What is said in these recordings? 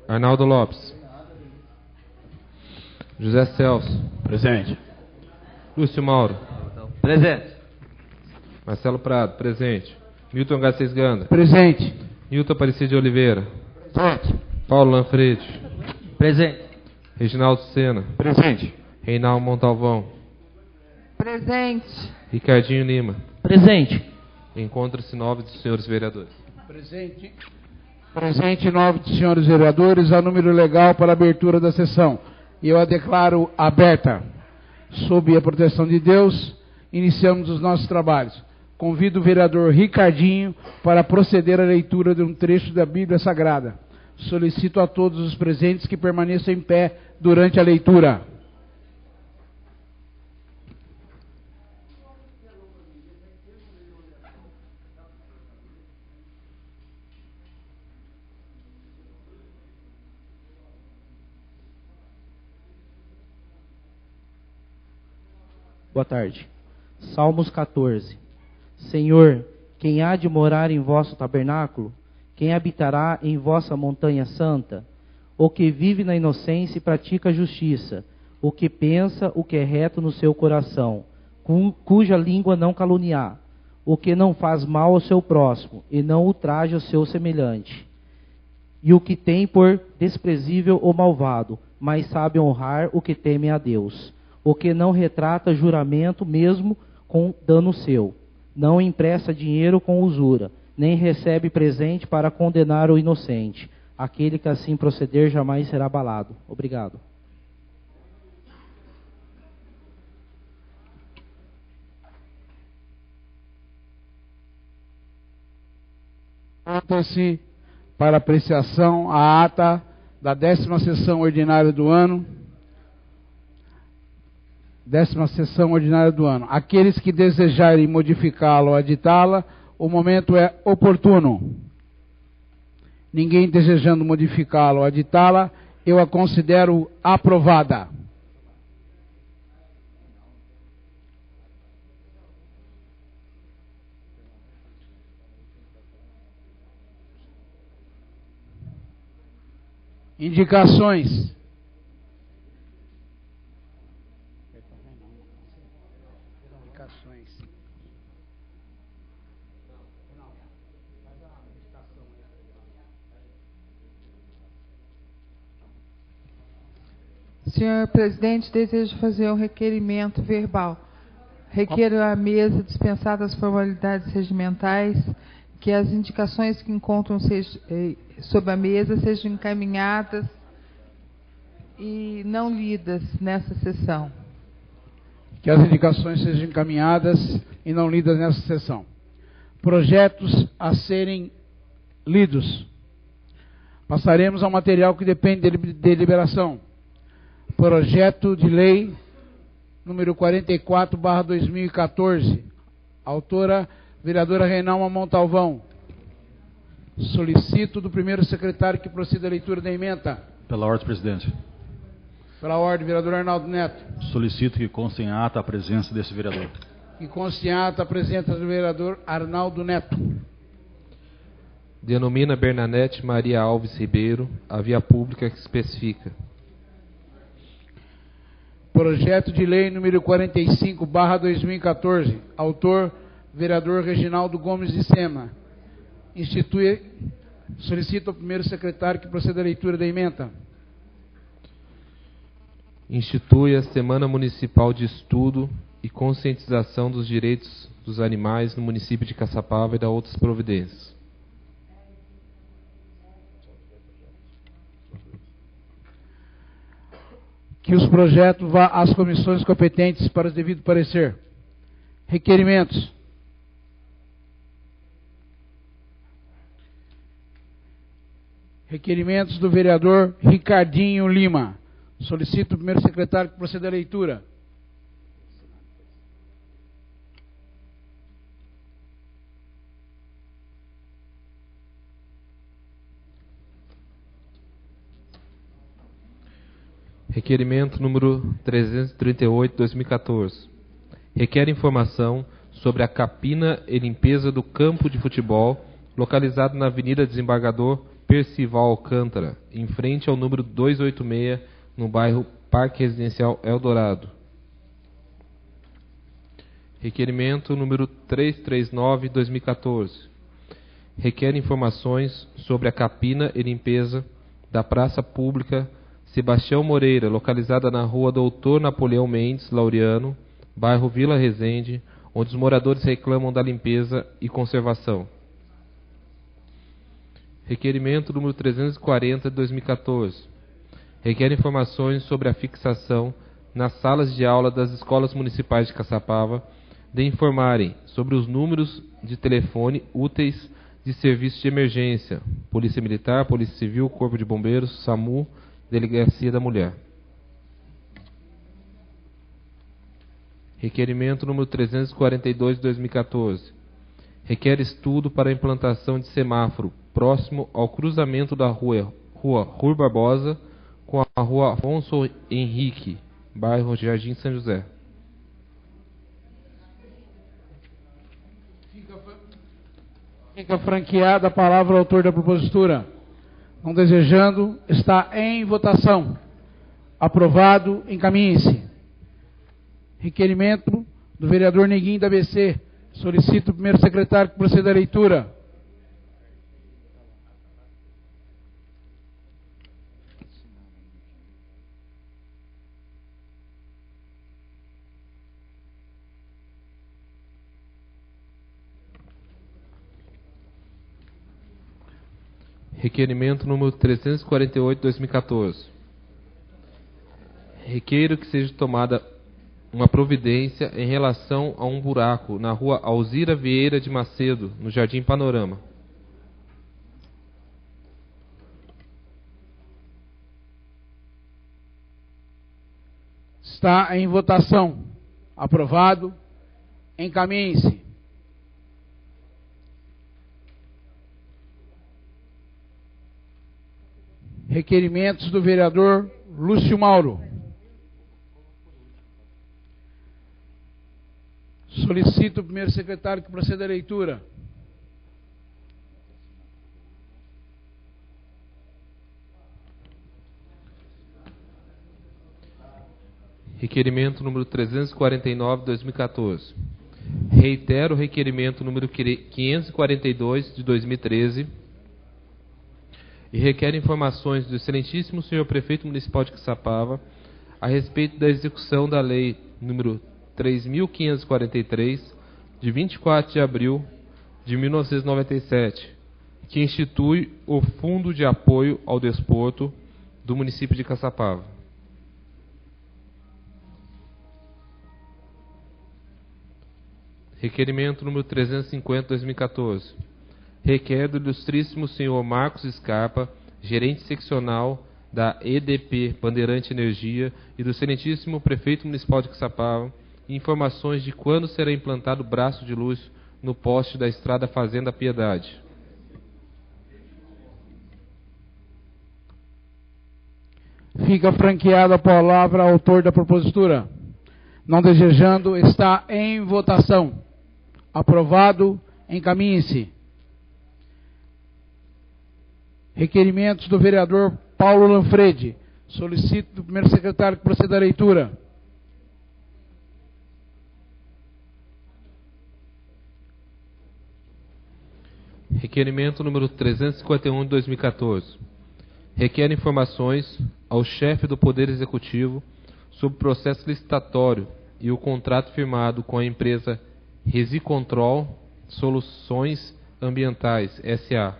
Arnaldo Lopes. José Celso. Presente. Lúcio Mauro. Presente. Marcelo Prado. Presente. Milton Garcês Ganda. Presente. Nilton Aparecido de Oliveira. Presente. Paulo Lanfredi. Presente. Reginaldo Sena. Presente. Reinaldo Montalvão. Presente. Ricardinho Lima. Presente. Encontra-se 9 dos senhores vereadores. Presente. Presente 9 dos senhores vereadores, a número legal para a abertura da sessão. E eu a declaro aberta. Sob a proteção de Deus, iniciamos os nossos trabalhos. Convido o vereador Ricardinho para proceder à leitura de um trecho da Bíblia Sagrada. Solicito a todos os presentes que permaneçam em pé durante a leitura. Boa tarde. Salmos 14. Senhor, quem há de morar em vosso tabernáculo? Quem habitará em vossa montanha santa? O que vive na inocência e pratica a justiça, o que pensa o que é reto no seu coração, cuja língua não caluniar, o que não faz mal ao seu próximo e não ultraja o seu semelhante, e o que tem por desprezível o malvado, mas sabe honrar o que teme a Deus, o que não retrata juramento mesmo com dano seu, não empresta dinheiro com usura, nem recebe presente para condenar o inocente. Aquele que assim proceder jamais será abalado. Obrigado. Aponta-se para apreciação a ata da 10ª sessão ordinária do ano. 10ª sessão ordinária do ano. Aqueles que desejarem modificá-la ou aditá-la, o momento é oportuno. Ninguém desejando modificá-la ou aditá-la, eu a considero aprovada. Indicações. Senhor presidente, desejo fazer um requerimento verbal. Requeiro à mesa dispensar das formalidades regimentais que as indicações que encontram sob a mesa sejam encaminhadas e não lidas nessa sessão. Que as indicações sejam encaminhadas e não lidas nessa sessão. Projetos a serem lidos. Passaremos ao material que depende de deliberação. Projeto de lei número 44/2014. Autora, vereadora Reinalma Montalvão. Solicito do primeiro secretário que proceda a leitura da ementa. Pela ordem, presidente. Pela ordem, vereador Arnaldo Neto. Solicito que conste em ata a presença desse vereador. Que conste em ata a presença do vereador Arnaldo Neto. Denomina Bernadette Maria Alves Ribeiro a via pública que especifica. Projeto de lei número 45/2014. Autor, vereador Reginaldo Gomes de Sena. Solicito ao primeiro secretário que proceda a leitura da ementa. Institui a Semana Municipal de Estudo e Conscientização dos Direitos dos Animais no município de Caçapava e da outras providências. Que os projetos vá às comissões competentes para o devido parecer. Requerimentos. Requerimentos do vereador Ricardinho Lima. Solicito o primeiro secretário que proceda à leitura. Requerimento número 338/2014. Requer informação sobre a capina e limpeza do campo de futebol localizado na Avenida Desembargador Percival Alcântara, em frente ao número 286, no bairro Parque Residencial Eldorado. Requerimento número 339/2014. Requer informações sobre a capina e limpeza da praça pública Sebastião Moreira, localizada na rua Doutor Napoleão Mendes Laureano, bairro Vila Resende, onde os moradores reclamam da limpeza e conservação. Requerimento número 340/2014. Requer informações sobre a fixação nas salas de aula das escolas municipais de Caçapava de informarem sobre os números de telefone úteis de serviços de emergência, Polícia Militar, Polícia Civil, Corpo de Bombeiros, SAMU, Delegacia da Mulher. Requerimento número 342/2014. Requer estudo para a implantação de semáforo próximo ao cruzamento da rua Rui Barbosa com a rua Afonso Henrique, bairro Jardim São José. Fica franqueada a palavra ao autor da propositura. Não desejando, está em votação. Aprovado, encaminhe-se. Requerimento do vereador Neguinho da ABC. Solicito o primeiro secretário que proceda à leitura. Requerimento número 348/2014. Requeiro que seja tomada uma providência em relação a um buraco na rua Alzira Vieira de Macedo, no Jardim Panorama. Está em votação. Aprovado. Encaminhe-se. Requerimentos do vereador Lúcio Mauro. Solicito o primeiro secretário que proceda à leitura. Requerimento número 349/2014. Reitero o requerimento número 542 de 2013 e requer informações do excelentíssimo senhor prefeito municipal de Caçapava a respeito da execução da lei número 3.543 de 24 de abril de 1997, que institui o Fundo de Apoio ao Desporto do município de Caçapava. Requerimento número 350/2014. Requer do ilustríssimo senhor Marcos Scarpa, gerente seccional da EDP Bandeirante Energia, e do excelentíssimo prefeito municipal de Caçapava, informações de quando será implantado o braço de luz no poste da estrada Fazenda Piedade. Fica franqueada a palavra ao autor da propositura. Não desejando, está em votação. Aprovado, encaminhe-se. Requerimentos do vereador Paulo Lanfredi. Solicito do primeiro secretário que proceda à leitura. Requerimento número 351 de 2014. Requer informações ao chefe do Poder Executivo sobre o processo licitatório e o contrato firmado com a empresa Resicontrol Soluções Ambientais, S.A.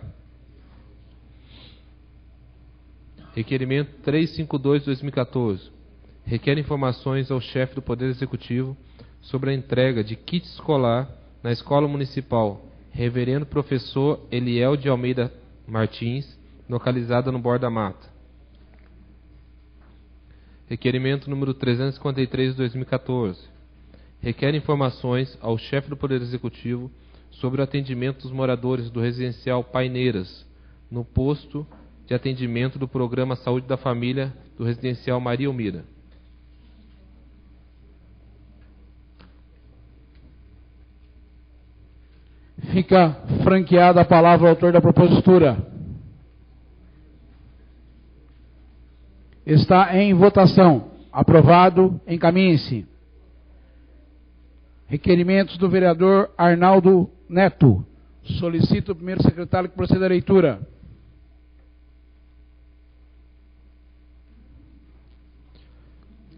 Requerimento 352 de 2014. Requer informações ao chefe do Poder Executivo sobre a entrega de kit escolar na Escola Municipal Reverendo Professor Eliel de Almeida Martins, localizada no Borda Mata. Requerimento número 353 de 2014. Requer informações ao chefe do Poder Executivo sobre o atendimento dos moradores do residencial Paineiras, no posto de atendimento do Programa Saúde da Família do residencial Maria Elmira. Fica franqueada a palavra ao autor da propositura. Está em votação. Aprovado. Encaminhe-se. Requerimentos do vereador Arnaldo Neto. Solicito o primeiro secretário que proceda à leitura.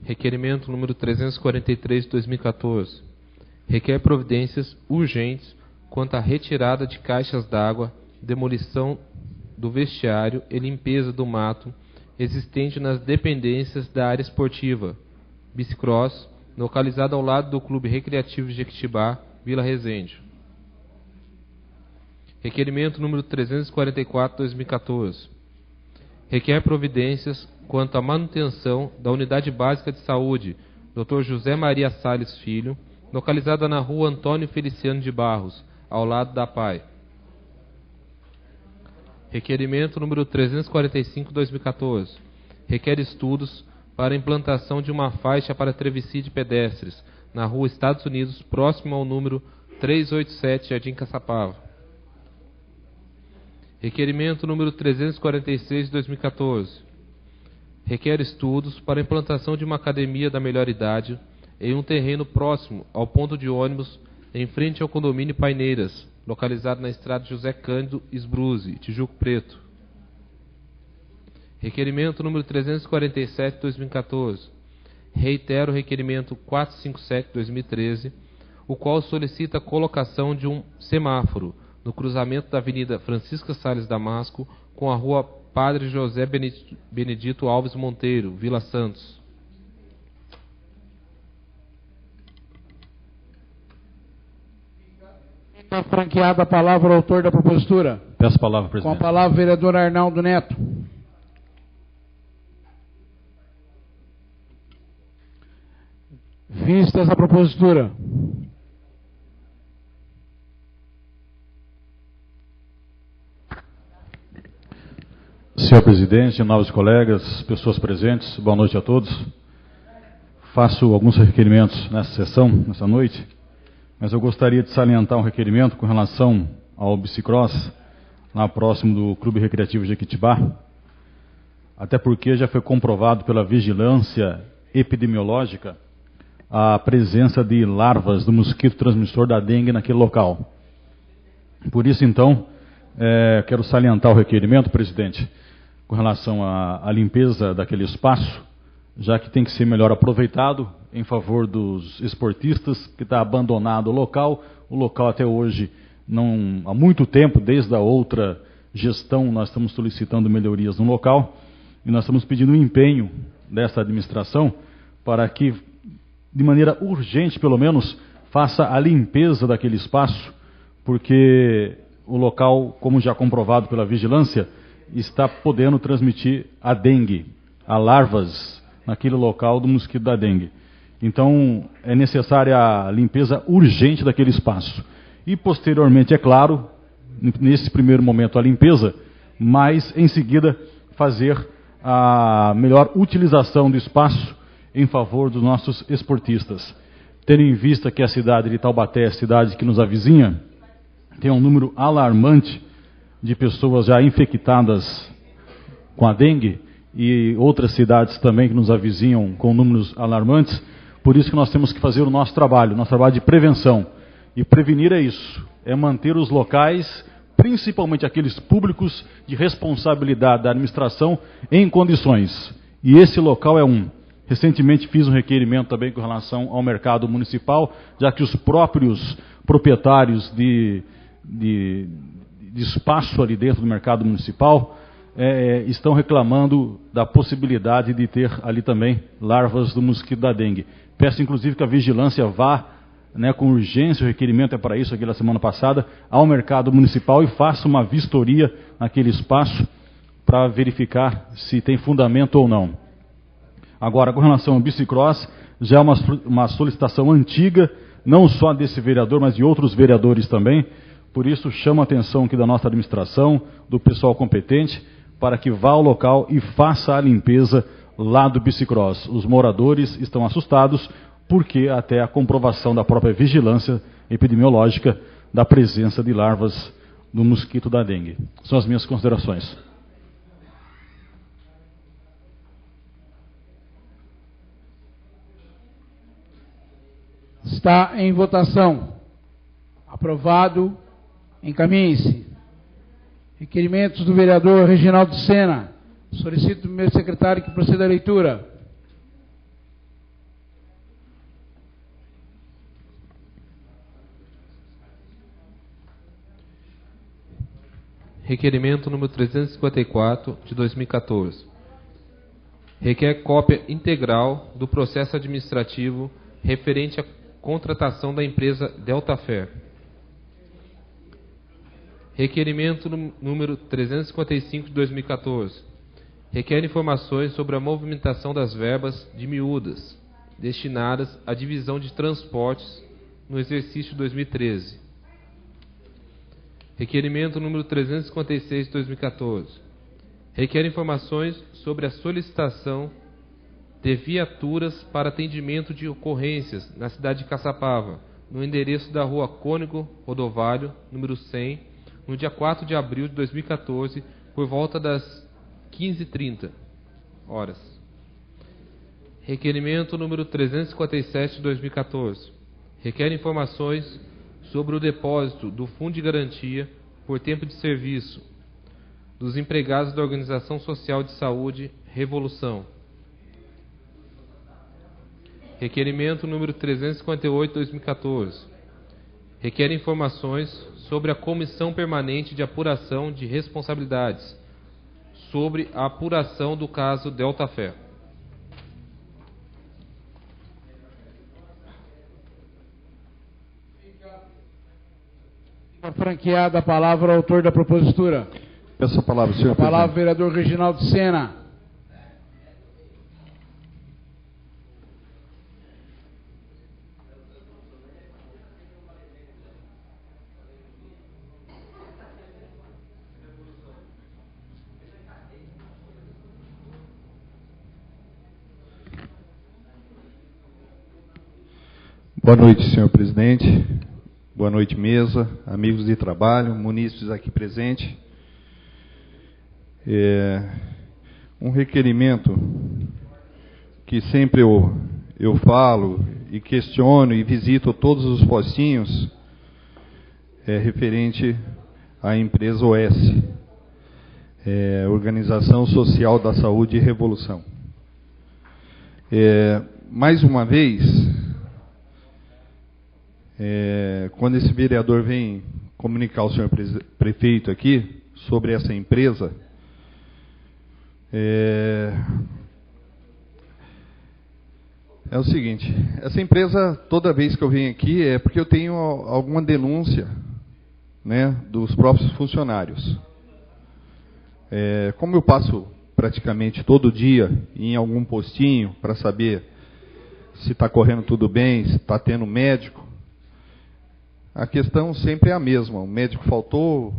Requerimento número 343 de 2014. Requer providências urgentes quanto à retirada de caixas d'água, demolição do vestiário e limpeza do mato existente nas dependências da área esportiva Bicicross, localizada ao lado do Clube Recreativo de Jequitibá, Vila Resende. Requerimento número 344 de 2014. Requer providências quanto à manutenção da Unidade Básica de Saúde Dr. José Maria Salles Filho, localizada na rua Antônio Feliciano de Barros, ao lado da PAI. Requerimento número 345 de 2014. Requer estudos para a implantação de uma faixa para travessia de pedestres na rua Estados Unidos, próximo ao número 387, Jardim Caçapava. Requerimento número 346 de 2014. Requer estudos para a implantação de uma academia da melhor idade em um terreno próximo ao ponto de ônibus em frente ao condomínio Paineiras, localizado na estrada José Cândido Esbruzzi, Tijuco Preto. Requerimento número 347 de 2014. Reitero o requerimento 457 de 2013, o qual solicita a colocação de um semáforo no cruzamento da Avenida Francisca Salles Damasco com a Rua Padre José Benedito Alves Monteiro, Vila Santos. Está franqueada a palavra ao autor da propositura. Peço a palavra, Com presidente. a palavra, o vereador Arnaldo Neto. Vistas a propositura. Senhor presidente, nobres colegas, pessoas presentes, boa noite a todos. Faço alguns requerimentos nessa sessão, nessa noite, mas eu gostaria de salientar um requerimento com relação ao bicicross, lá próximo do Clube Recreativo Jequitibá, até porque já foi comprovado pela vigilância epidemiológica a presença de larvas do mosquito transmissor da dengue naquele local. Por isso, então, quero salientar o requerimento, presidente, com relação à limpeza daquele espaço, já que tem que ser melhor aproveitado em favor dos esportistas, que está abandonado o local até hoje, não, há muito tempo, desde a outra gestão, nós estamos solicitando melhorias no local, e nós estamos pedindo um empenho dessa administração para que, de maneira urgente, pelo menos, faça a limpeza daquele espaço, porque o local, como já comprovado pela vigilância, está podendo transmitir a dengue, a larvas naquele local do mosquito da dengue. Então, é necessária a limpeza urgente daquele espaço. E, posteriormente, é claro, nesse primeiro momento a limpeza, mas, em seguida, fazer a melhor utilização do espaço em favor dos nossos esportistas. Tendo em vista que a cidade de Taubaté, a cidade que nos avizinha, tem um número alarmante de pessoas já infectadas com a dengue, e outras cidades também que nos avizinham com números alarmantes. Por isso que nós temos que fazer o nosso trabalho de prevenção. E prevenir é isso, é manter os locais, principalmente aqueles públicos de responsabilidade da administração, em condições. E esse local é um. Recentemente fiz um requerimento também com relação ao mercado municipal, já que os próprios proprietários de espaço ali dentro do mercado municipal estão reclamando da possibilidade de ter ali também larvas do mosquito da dengue. Peço inclusive que a vigilância vá, com urgência, o requerimento é para isso aqui na semana passada, ao mercado municipal e faça uma vistoria naquele espaço para verificar se tem fundamento ou não. Agora, com relação ao bicicross, já é uma solicitação antiga, não só desse vereador, mas de outros vereadores também. Por isso, chamo a atenção aqui da nossa administração, do pessoal competente, para que vá ao local e faça a limpeza lá do bicicross. Os moradores estão assustados, porque até a comprovação da própria vigilância epidemiológica da presença de larvas do mosquito da dengue. São as minhas considerações. Está em votação. Aprovado. Encaminhe-se. Requerimentos do vereador Reginaldo Sena. Solicito do meu secretário que proceda à leitura. Requerimento número 354, de 2014. Requer cópia integral do processo administrativo referente à contratação da empresa Delta Fair. Requerimento número 355, de 2014. Requer informações sobre a movimentação das verbas de miúdas destinadas à divisão de transportes no exercício 2013. Requerimento número 356 de 2014. Requer informações sobre a solicitação de viaturas para atendimento de ocorrências na cidade de Caçapava, no endereço da Rua Cônego Rodovalho, número 100, no dia 4 de abril de 2014, por volta das 15h30 horas. Requerimento número 357 de 2014. Requer informações sobre o depósito do Fundo de Garantia por tempo de serviço dos empregados da Organização Social de Saúde Revolução. Requerimento número 358 de 2014. Requer informações sobre a Comissão Permanente de Apuração de Responsabilidades sobre a apuração do caso Delta Fair. Franqueada a palavra ao autor da propositura. Peço a palavra, senhor A palavra, presidente. vereador Reginaldo Sena. Boa noite, senhor presidente. Boa noite, mesa, amigos de trabalho, munícipes aqui presentes. Um requerimento que sempre eu falo e questiono e visito todos os postinhos é referente à empresa OS, Organização Social da Saúde e Revolução. Mais uma vez, quando esse vereador vem comunicar ao senhor prefeito aqui sobre essa empresa, é o seguinte: essa empresa, toda vez que eu venho aqui, é porque eu tenho alguma denúncia, né, dos próprios funcionários. Como eu passo praticamente todo dia em algum postinho para saber se está correndo tudo bem, se está tendo médico, a questão sempre é a mesma. O médico faltou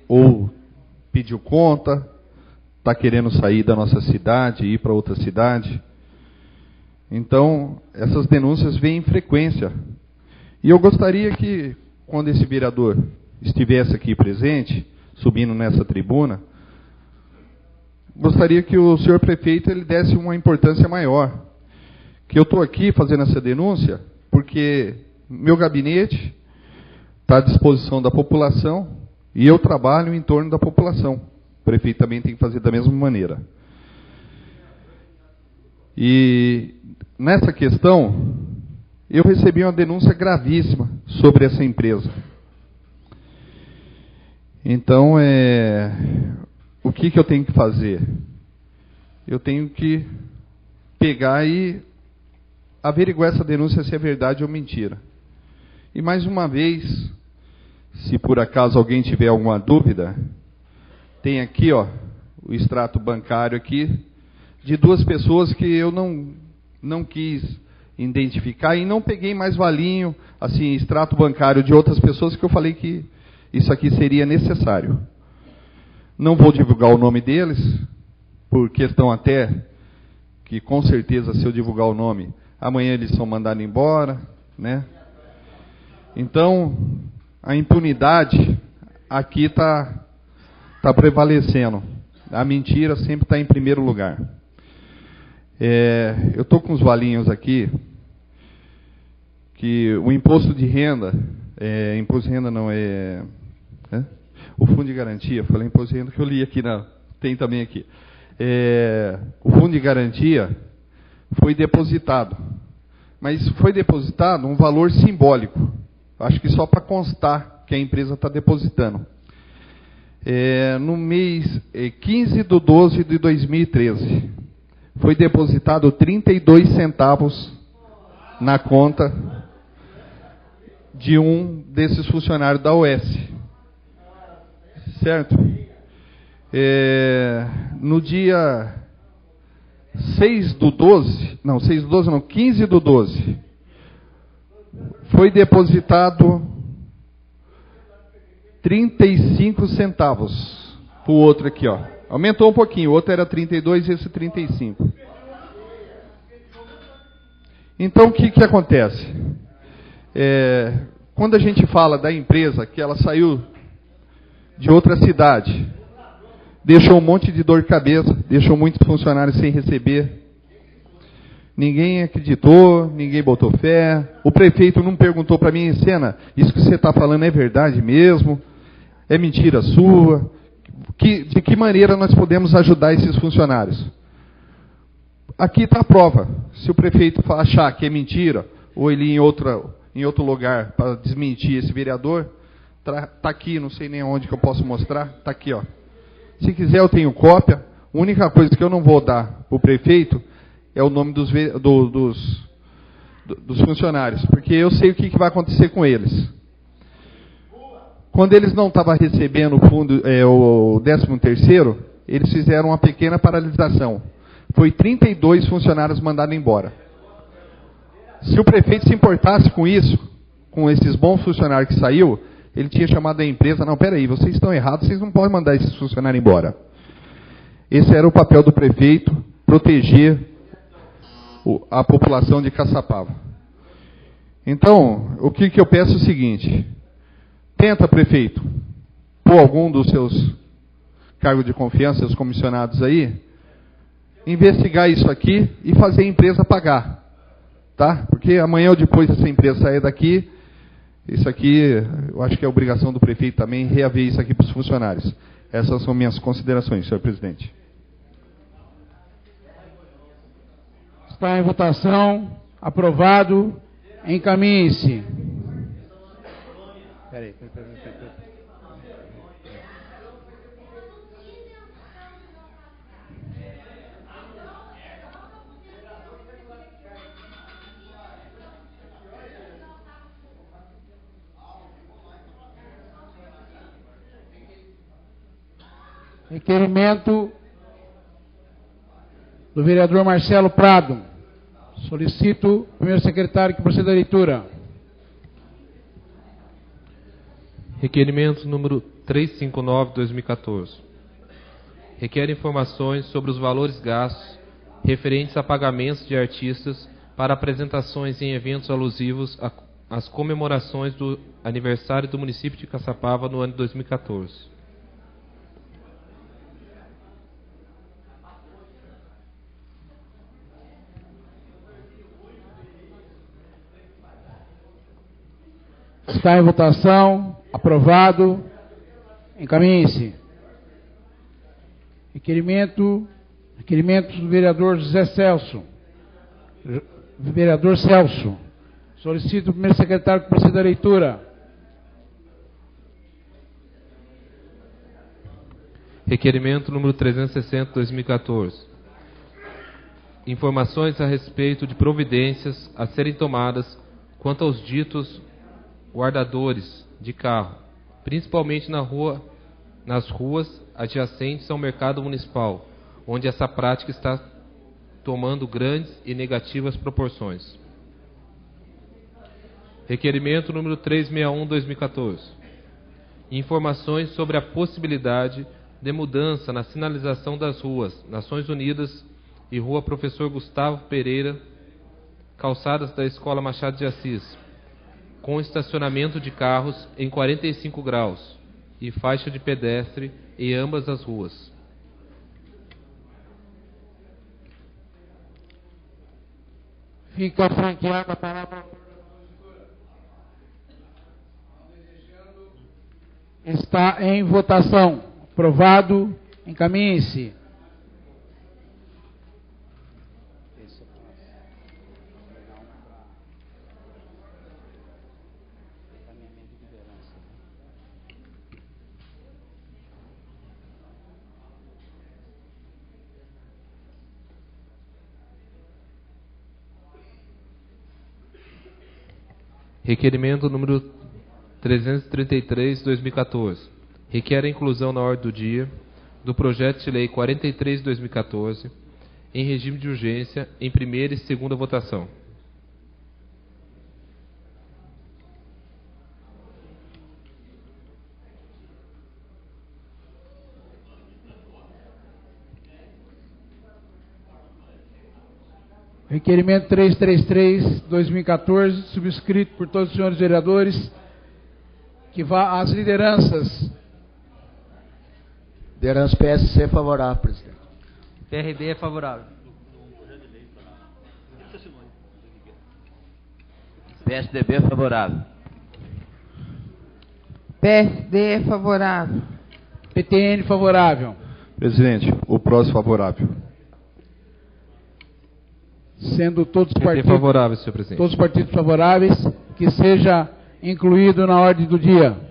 ou pediu conta, está querendo sair da nossa cidade e ir para outra cidade. Então, essas denúncias vêm em frequência. E eu gostaria que, quando esse vereador estivesse aqui presente, subindo nessa tribuna, gostaria que o senhor prefeito ele desse uma importância maior. Que eu estou aqui fazendo essa denúncia porque meu gabinete está à disposição da população e eu trabalho em torno da população. O prefeito também tem que fazer da mesma maneira. E nessa questão, eu recebi uma denúncia gravíssima sobre essa empresa. Então, o que eu tenho que fazer? Eu tenho que pegar e averiguar essa denúncia se é verdade ou mentira. E mais uma vez, se por acaso alguém tiver alguma dúvida, tem aqui, ó, o extrato bancário aqui de duas pessoas que eu não quis identificar e não peguei mais valinho, assim, extrato bancário de outras pessoas que eu falei que isso aqui seria necessário. Não vou divulgar o nome deles, por questão até que com certeza se eu divulgar o nome, amanhã eles são mandados embora, né? Então, a impunidade aqui está prevalecendo. A mentira sempre está em primeiro lugar. Eu estou com os valinhos aqui, que o imposto de renda, imposto de renda não é, o fundo de garantia, falei imposto de renda que eu li aqui, tem também aqui. O fundo de garantia foi depositado, mas foi depositado um valor simbólico, acho que só para constar que a empresa está depositando. No mês 15/12 de 2013, foi depositado 32 centavos na conta de um desses funcionários da OS. Certo? No dia 15/12, foi depositado 35 centavos. O outro aqui, ó. Aumentou um pouquinho, o outro era 32 e esse 35. Então, o que acontece? Quando a gente fala da empresa que ela saiu de outra cidade, deixou um monte de dor de cabeça, deixou muitos funcionários sem receber, ninguém acreditou, ninguém botou fé, o prefeito não perguntou para mim, Sena, isso que você está falando é verdade mesmo? É mentira sua? De que maneira nós podemos ajudar esses funcionários? Aqui está a prova. Se o prefeito achar que é mentira, ou ele em outro lugar para desmentir esse vereador, está aqui, não sei nem onde que eu posso mostrar, está aqui, ó. Se quiser eu tenho cópia. A única coisa que eu não vou dar para o prefeito é o nome dos funcionários, porque eu sei o que vai acontecer com eles. Quando eles não estavam recebendo o fundo, o 13º, eles fizeram uma pequena paralisação. Foi 32 funcionários mandados embora. Se o prefeito se importasse com isso, com esses bons funcionários que saiu, ele tinha chamado a empresa, não, peraí, vocês estão errados, vocês não podem mandar esses funcionários embora. Esse era o papel do prefeito, proteger a população de Caçapava. Então, o que eu peço é o seguinte: tenta, prefeito, por algum dos seus cargos de confiança, seus comissionados aí, investigar isso aqui e fazer a empresa pagar. Tá? Porque amanhã ou depois essa empresa sair daqui, isso aqui, eu acho que é obrigação do prefeito também reaver isso aqui para os funcionários. Essas são minhas considerações, senhor presidente. Está em votação. Aprovado. Encaminhe-se. Peraí. Requerimento do vereador Marcelo Prado. Solicito o primeiro secretário que proceda à leitura. Requerimento número 359/2014. Requer informações sobre os valores gastos referentes a pagamentos de artistas para apresentações em eventos alusivos às comemorações do aniversário do município de Caçapava no ano de 2014. Está em votação. Aprovado. Encaminhe-se. Requerimento do vereador José Celso. Vereador Celso. Solicito o primeiro secretário que proceda à leitura. Requerimento número 360/2014. Informações a respeito de providências a serem tomadas quanto aos ditos guardadores de carro, principalmente nas ruas adjacentes ao mercado municipal, onde essa prática está tomando grandes e negativas proporções. Requerimento número 361/2014. Informações sobre a possibilidade de mudança na sinalização das ruas Nações Unidas e Rua Professor Gustavo Pereira, calçadas da Escola Machado de Assis, com estacionamento de carros em 45 graus e faixa de pedestre em ambas as ruas. Fica franqueada a palavra. Está em votação. Aprovado. Encaminhe-se. Requerimento número 333, 2014. Requer a inclusão na ordem do dia do projeto de lei 43 de 2014, em regime de urgência, em primeira e segunda votação. Requerimento 333, 2014, subscrito por todos os senhores vereadores, que vá às lideranças. Liderança PSC favorável, presidente. PRB é favorável. PSDB é favorável. PSD é favorável. PTN favorável. Presidente, o próximo favorável. Sendo todos os PT partidos favorável, senhor presidente. todos os partidos favoráveis, que seja incluído na ordem do dia.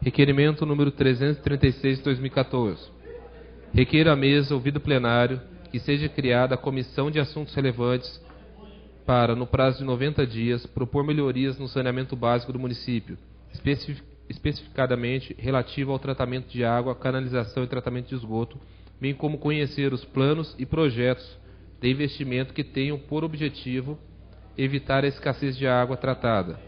Requerimento número 336 de 2014. Requer à mesa, ouvido plenário, que seja criada a comissão de assuntos relevantes para, no prazo de 90 dias, propor melhorias no saneamento básico do município, especificadamente relativo ao tratamento de água, canalização e tratamento de esgoto, bem como conhecer os planos e projetos de investimento que tenham por objetivo evitar a escassez de água tratada.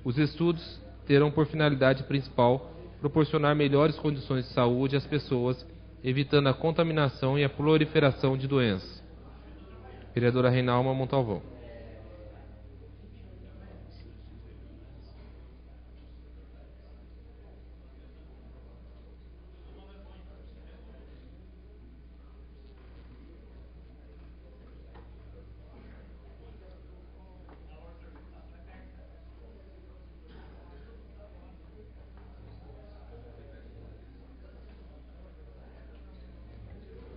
Os estudos terão por finalidade principal proporcionar melhores condições de saúde às pessoas, evitando a contaminação e a proliferação de doenças. Vereadora Reinalma Montalvão.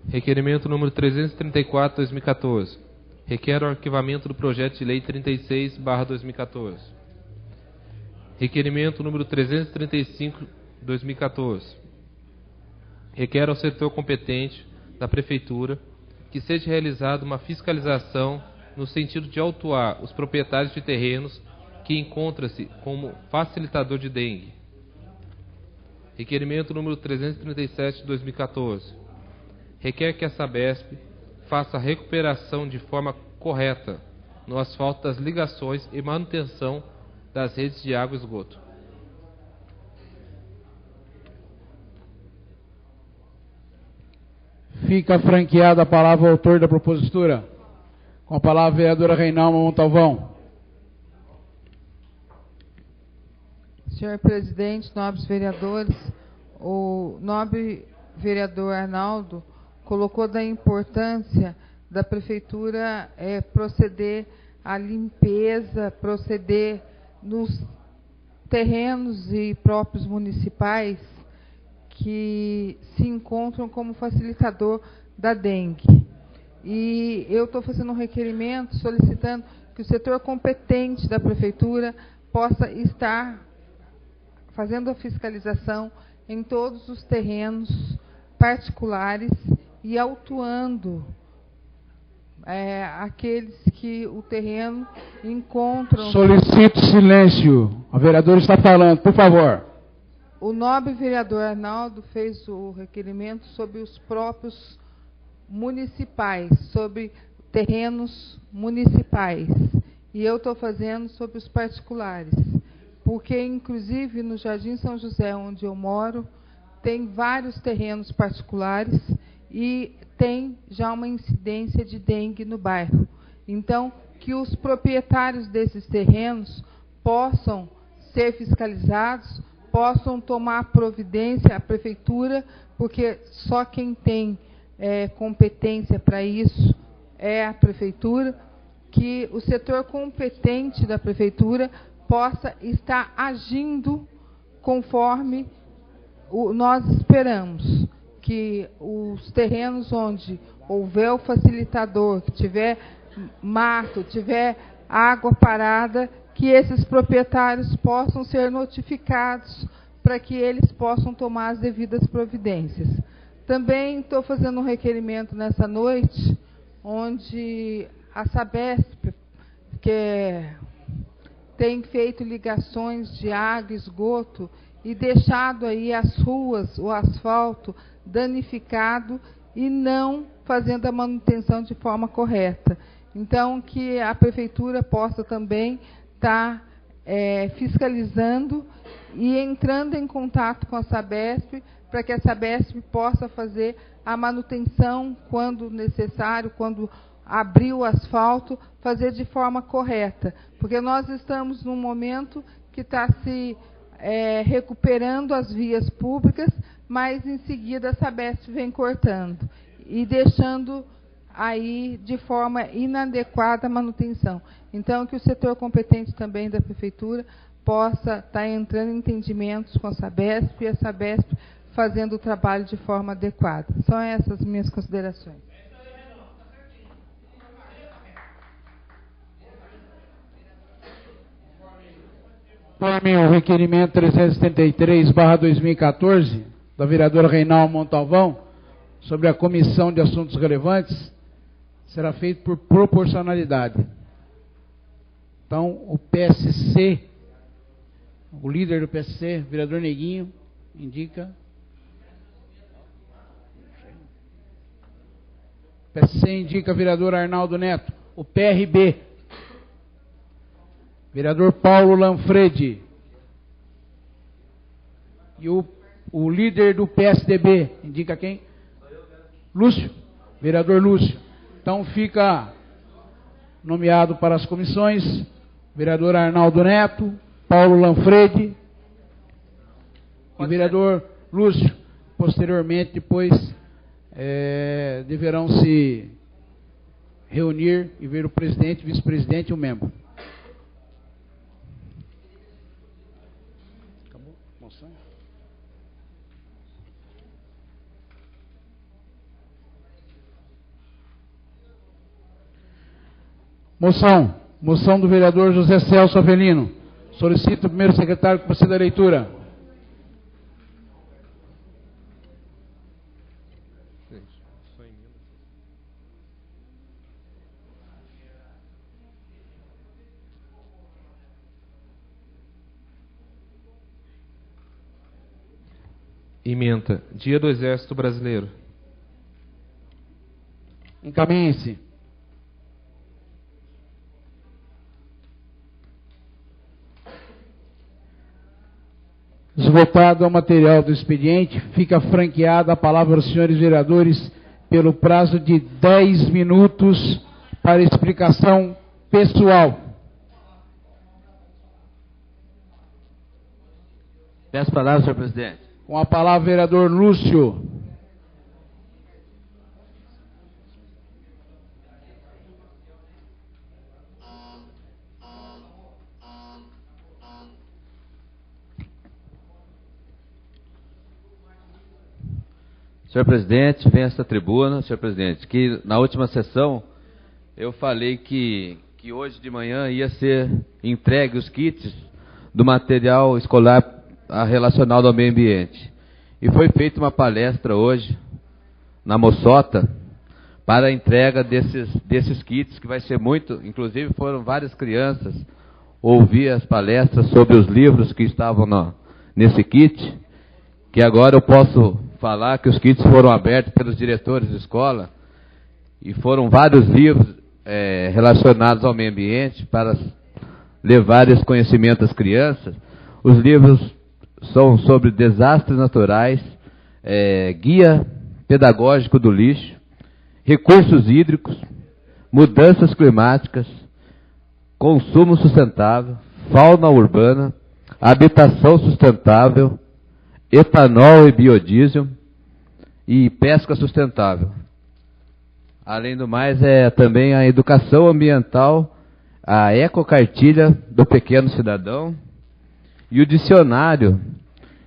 Requerimento número 334, 2014. Requer o arquivamento do projeto de lei 36/2014. Requerimento número 335, 2014. Requer ao setor competente da Prefeitura que seja realizada uma fiscalização no sentido de autuar os proprietários de terrenos que encontram-se como facilitador de dengue. Requerimento número 337, 2014. Requer que a Sabesp faça a recuperação de forma correta no asfalto das ligações e manutenção das redes de água e esgoto. Fica franqueada a palavra ao autor da propositura. Com a palavra a vereadora Reinalma Montalvão. Senhor presidente, nobres vereadores, o nobre vereador Arnaldo colocou da importância da prefeitura proceder à limpeza, proceder nos terrenos e próprios municipais que se encontram como facilitador da dengue. E eu estou fazendo um requerimento solicitando que o setor competente da prefeitura possa estar fazendo a fiscalização em todos os terrenos particulares e autuando aqueles que o terreno encontram. Solicito silêncio. A vereadora está falando, por favor. O nobre vereador Arnaldo fez o requerimento sobre os próprios municipais, sobre terrenos municipais. E eu estou fazendo sobre os particulares. Porque, inclusive, no Jardim São José, onde eu moro, tem vários terrenos particulares e tem já uma incidência de dengue no bairro. Então, que os proprietários desses terrenos possam ser fiscalizados, possam tomar providência, a prefeitura, porque só quem tem competência para isso é a prefeitura, que o setor competente da prefeitura possa estar agindo conforme nós esperamos, que os terrenos onde houver o facilitador, que tiver mato, tiver água parada, que esses proprietários possam ser notificados para que eles possam tomar as devidas providências. Também estou fazendo um requerimento nessa noite, onde a Sabesp, que tem feito ligações de água e esgoto e deixado aí as ruas, o asfalto danificado e não fazendo a manutenção de forma correta. Então, que a prefeitura possa também estar fiscalizando e entrando em contato com a Sabesp, para que a Sabesp possa fazer a manutenção quando necessário, quando abrir o asfalto, fazer de forma correta. Porque nós estamos num momento que está se recuperando as vias públicas, mas em seguida a Sabesp vem cortando e deixando aí de forma inadequada a manutenção. Então, que o setor competente também da prefeitura possa estar entrando em entendimentos com a Sabesp e a Sabesp fazendo o trabalho de forma adequada. São essas minhas considerações. Conforme o requerimento 373/2014, da vereadora Reinaldo Montalvão, sobre a Comissão de Assuntos Relevantes, será feito por proporcionalidade. Então, o PSC, o líder do PSC, vereador Neguinho, indica. O PSC indica vereador Arnaldo Neto. O PRB, vereador Paulo Lanfredi. E o líder do PSDB, indica quem? Lúcio, vereador Lúcio. Então fica nomeado para as comissões, vereador Arnaldo Neto, Paulo Lanfredi e vereador Lúcio. Posteriormente, depois, deverão se reunir e ver o presidente, vice-presidente e o membro. Acabou? Moção? Moção do vereador José Celso Avelino. Solicito o primeiro secretário que proceda a leitura. Ementa. Dia do Exército Brasileiro. Encaminhe-se. Esgotado o material do expediente, fica franqueada a palavra aos senhores vereadores pelo prazo de 10 minutos para explicação pessoal. Peço palavras, senhor presidente. Com a palavra, vereador Lúcio. Senhor presidente, vem a esta tribuna, senhor presidente, que na última sessão eu falei que hoje de manhã ia ser entregue os kits do material escolar relacionado ao meio ambiente. E foi feita uma palestra hoje na Moçota para a entrega desses kits, que vai ser muito, inclusive foram várias crianças ouvir as palestras sobre os livros que estavam nesse kit. que agora eu posso falar que os kits foram abertos pelos diretores de escola e foram vários livros relacionados ao meio ambiente para levar esse conhecimento às crianças. Os livros são sobre desastres naturais, guia pedagógico do lixo, recursos hídricos, mudanças climáticas, consumo sustentável, fauna urbana, habitação sustentável, etanol e biodiesel e pesca sustentável. Além do mais, também a educação ambiental, a ecocartilha do pequeno cidadão e o dicionário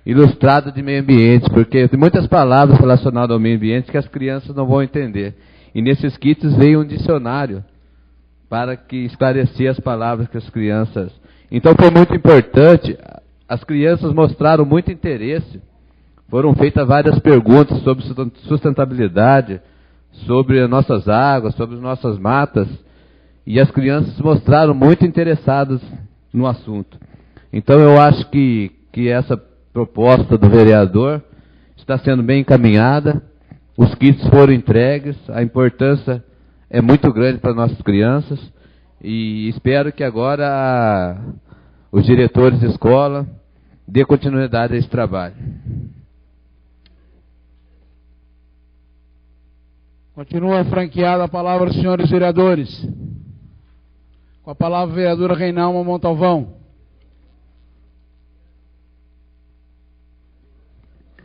ilustrado de meio ambiente, porque tem muitas palavras relacionadas ao meio ambiente que as crianças não vão entender. E nesses kits veio um dicionário para que esclarecer as palavras que as crianças... Então foi muito importante, as crianças mostraram muito interesse, foram feitas várias perguntas sobre sustentabilidade, sobre as nossas águas, sobre as nossas matas, e as crianças mostraram muito interessadas no assunto. Então eu acho que essa proposta do vereador está sendo bem encaminhada, os kits foram entregues, a importância é muito grande para nossas crianças, e espero que agora os diretores de escola dê continuidade a esse trabalho. Continua franqueada a palavra, senhores vereadores. Com a palavra, a vereadora Reinalma Montalvão.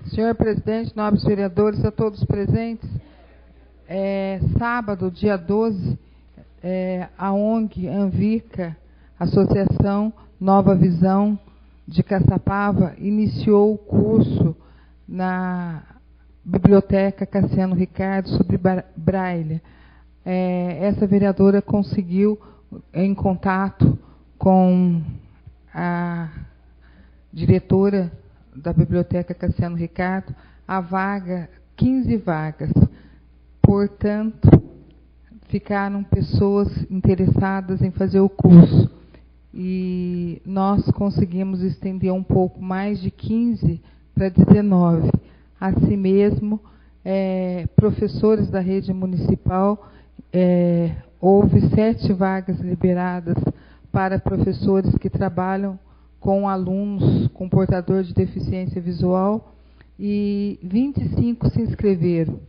Senhor presidente, nobres vereadores, a todos presentes, sábado, dia 12, a ONG Anvica, Associação Nova Visão de Caçapava, iniciou o curso na Biblioteca Cassiano Ricardo sobre Braille. Essa vereadora conseguiu, em contato com a diretora da Biblioteca Cassiano Ricardo, a vaga, 15 vagas. Portanto, ficaram pessoas interessadas em fazer o curso. E nós conseguimos estender um pouco mais de 15 para 19. Assim mesmo, professores da rede municipal, houve 7 vagas liberadas para professores que trabalham com alunos com portador de deficiência visual e 25 se inscreveram.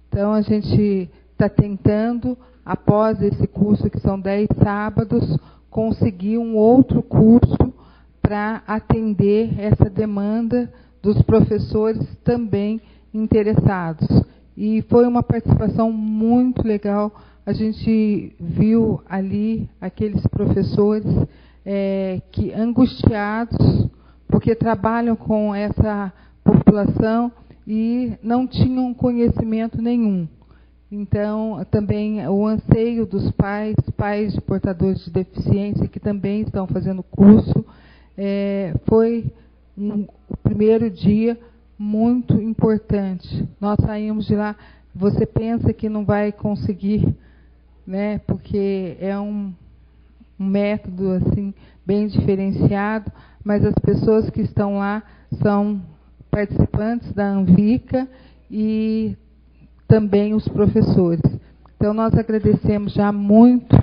Então, a gente está tentando, após esse curso, que são 10 sábados, conseguir um outro curso para atender essa demanda dos professores também interessados. E foi uma participação muito legal. A gente viu ali aqueles professores que angustiados, porque trabalham com essa população e não tinham conhecimento nenhum. Então, também o anseio dos pais de portadores de deficiência, que também estão fazendo curso, foi o primeiro dia muito importante. Nós saímos de lá, você pensa que não vai conseguir, né, porque é um método assim bem diferenciado, mas as pessoas que estão lá são participantes da Anvica e também os professores. Então, nós agradecemos já muito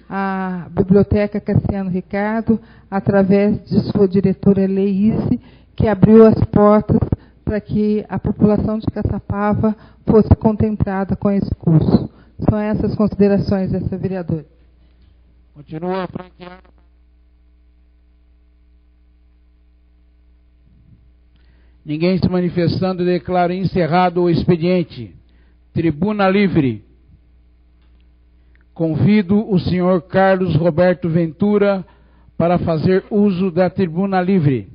a Biblioteca Cassiano Ricardo, através de sua diretora Leíse, que abriu as portas para que a população de Caçapava fosse contemplada com esse curso. São essas considerações dessa vereadora. Continua franqueada. Ninguém se manifestando, declaro encerrado o expediente. Tribuna livre. Convido o senhor Carlos Roberto Ventura para fazer uso da tribuna livre.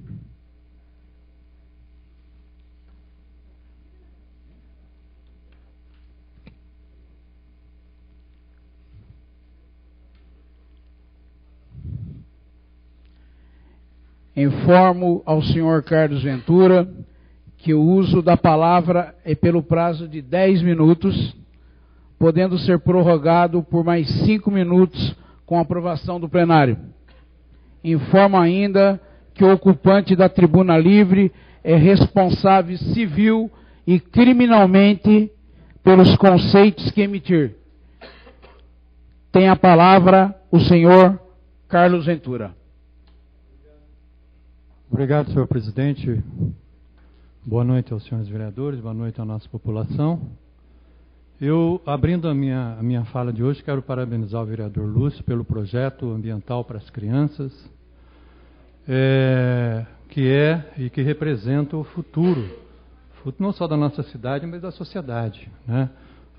Informo ao senhor Carlos Ventura que o uso da palavra é pelo prazo de 10 minutos, podendo ser prorrogado por mais 5 minutos com aprovação do plenário. Informo ainda que o ocupante da tribuna livre é responsável civil e criminalmente pelos conceitos que emitir. Tem a palavra o senhor Carlos Ventura. Obrigado, senhor presidente. Boa noite aos senhores vereadores, boa noite à nossa população. Eu, abrindo a minha fala de hoje, quero parabenizar o vereador Lúcio pelo projeto ambiental para as crianças, que é e que representa o futuro não só da nossa cidade, mas da sociedade, né?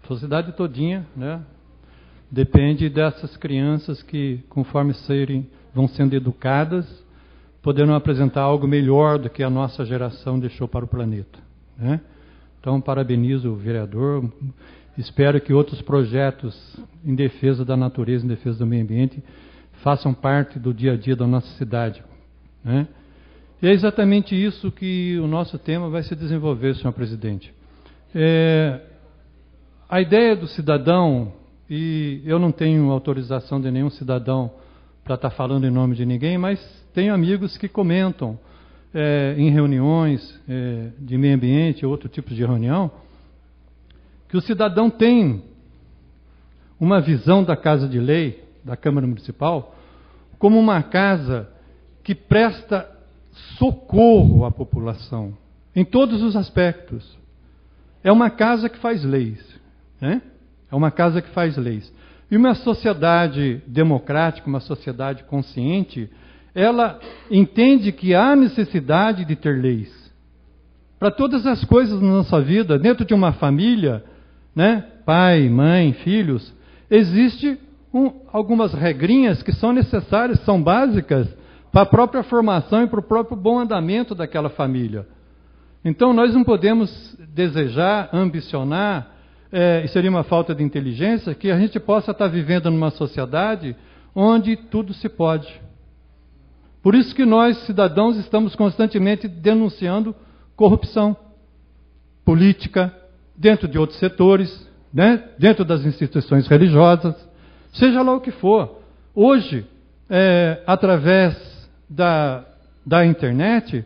A sociedade todinha, né, depende dessas crianças que, conforme vão sendo educadas, poderão apresentar algo melhor do que a nossa geração deixou para o planeta, né? Então, parabenizo o vereador. Espero que outros projetos em defesa da natureza, em defesa do meio ambiente, façam parte do dia a dia da nossa cidade, né? E é exatamente isso que o nosso tema vai se desenvolver, senhor presidente. A ideia do cidadão, e eu não tenho autorização de nenhum cidadão para estar falando em nome de ninguém, mas tenho amigos que comentam em reuniões de meio ambiente, outro tipo de reunião, que o cidadão tem uma visão da Casa de Lei, da Câmara Municipal, como uma casa que presta socorro à população, em todos os aspectos. É uma casa que faz leis, né? É uma casa que faz leis. E uma sociedade democrática, uma sociedade consciente, ela entende que há necessidade de ter leis. Para todas as coisas na nossa vida, dentro de uma família, né, pai, mãe, filhos, existe algumas regrinhas que são necessárias, são básicas para a própria formação e para o próprio bom andamento daquela família. Então nós não podemos desejar, ambicionar, e seria uma falta de inteligência, que a gente possa estar vivendo numa sociedade onde tudo se pode. Por isso que nós, cidadãos, estamos constantemente denunciando corrupção política, dentro de outros setores, né? Dentro das instituições religiosas, seja lá o que for. Hoje, através da internet,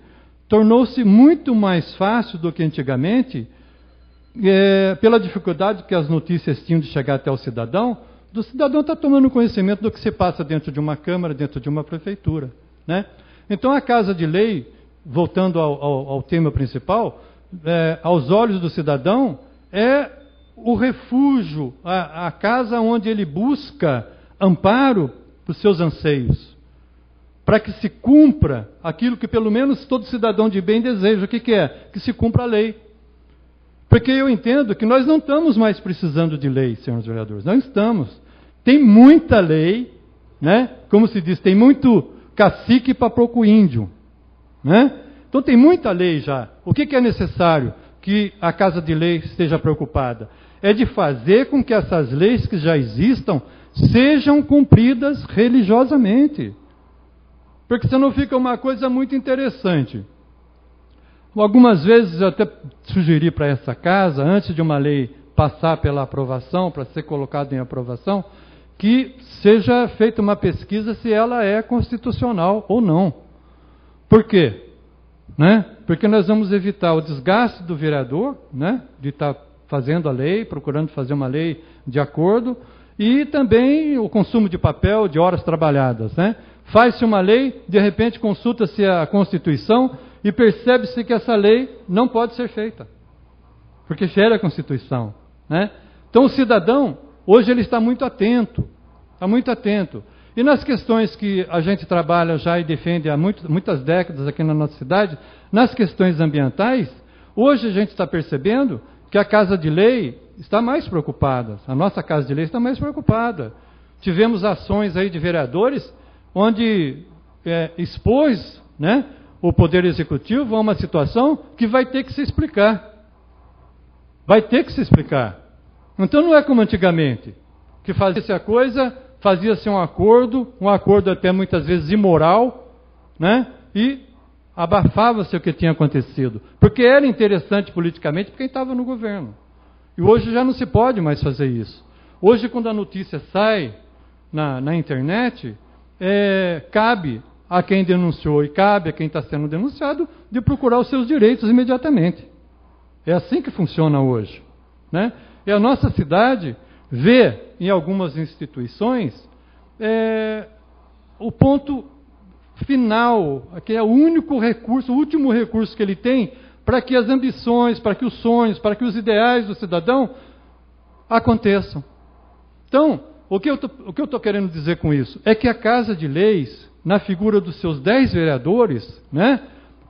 tornou-se muito mais fácil do que antigamente, pela dificuldade que as notícias tinham de chegar até o cidadão, do cidadão estar tomando conhecimento do que se passa dentro de uma Câmara, dentro de uma Prefeitura, né? Então a Casa de Lei, voltando ao tema principal, aos olhos do cidadão, é o refúgio, a casa onde ele busca amparo para os seus anseios, para que se cumpra aquilo que pelo menos todo cidadão de bem deseja. O que é? Que se cumpra a lei. Porque eu entendo que nós não estamos mais precisando de lei, senhores vereadores. Não estamos. Tem muita lei, né? Como se diz, tem muito cacique para pouco índio, né? Então tem muita lei já. O que é necessário que a Casa de Lei esteja preocupada? É de fazer com que essas leis que já existam sejam cumpridas religiosamente. Porque senão fica uma coisa muito interessante. Algumas vezes eu até sugeri para essa casa, antes de uma lei passar pela aprovação, para ser colocada em aprovação, que seja feita uma pesquisa se ela é constitucional ou não. Por quê? Né? Porque nós vamos evitar o desgaste do vereador, né? De estar fazendo a lei, procurando fazer uma lei de acordo, e também o consumo de papel, de horas trabalhadas, né? Faz-se uma lei, de repente consulta-se a Constituição e percebe-se que essa lei não pode ser feita, porque fere a Constituição, né? Então o cidadão, hoje ele está muito atento, E nas questões que a gente trabalha já e defende há muitas décadas aqui na nossa cidade, nas questões ambientais, hoje a gente está percebendo que a Casa de Lei está mais preocupada, a nossa Casa de Lei está mais preocupada. Tivemos ações aí de vereadores onde expôs, né, o Poder Executivo a uma situação que vai ter que se explicar. Vai ter que se explicar. Então não é como antigamente, que fazia-se a coisa, fazia-se um acordo até muitas vezes imoral, né, e abafava-se o que tinha acontecido. Porque era interessante politicamente para quem estava no governo. E hoje já não se pode mais fazer isso. Hoje, quando a notícia sai na internet, cabe a quem denunciou e cabe a quem está sendo denunciado de procurar os seus direitos imediatamente. É assim que funciona hoje, né? E a nossa cidade vê em algumas instituições o ponto final, que é o único recurso, o último recurso que ele tem para que as ambições, para que os sonhos, para que os ideais do cidadão aconteçam. Então, o que eu estou querendo dizer com isso? É que a Casa de Leis, na figura dos seus 10 vereadores, né,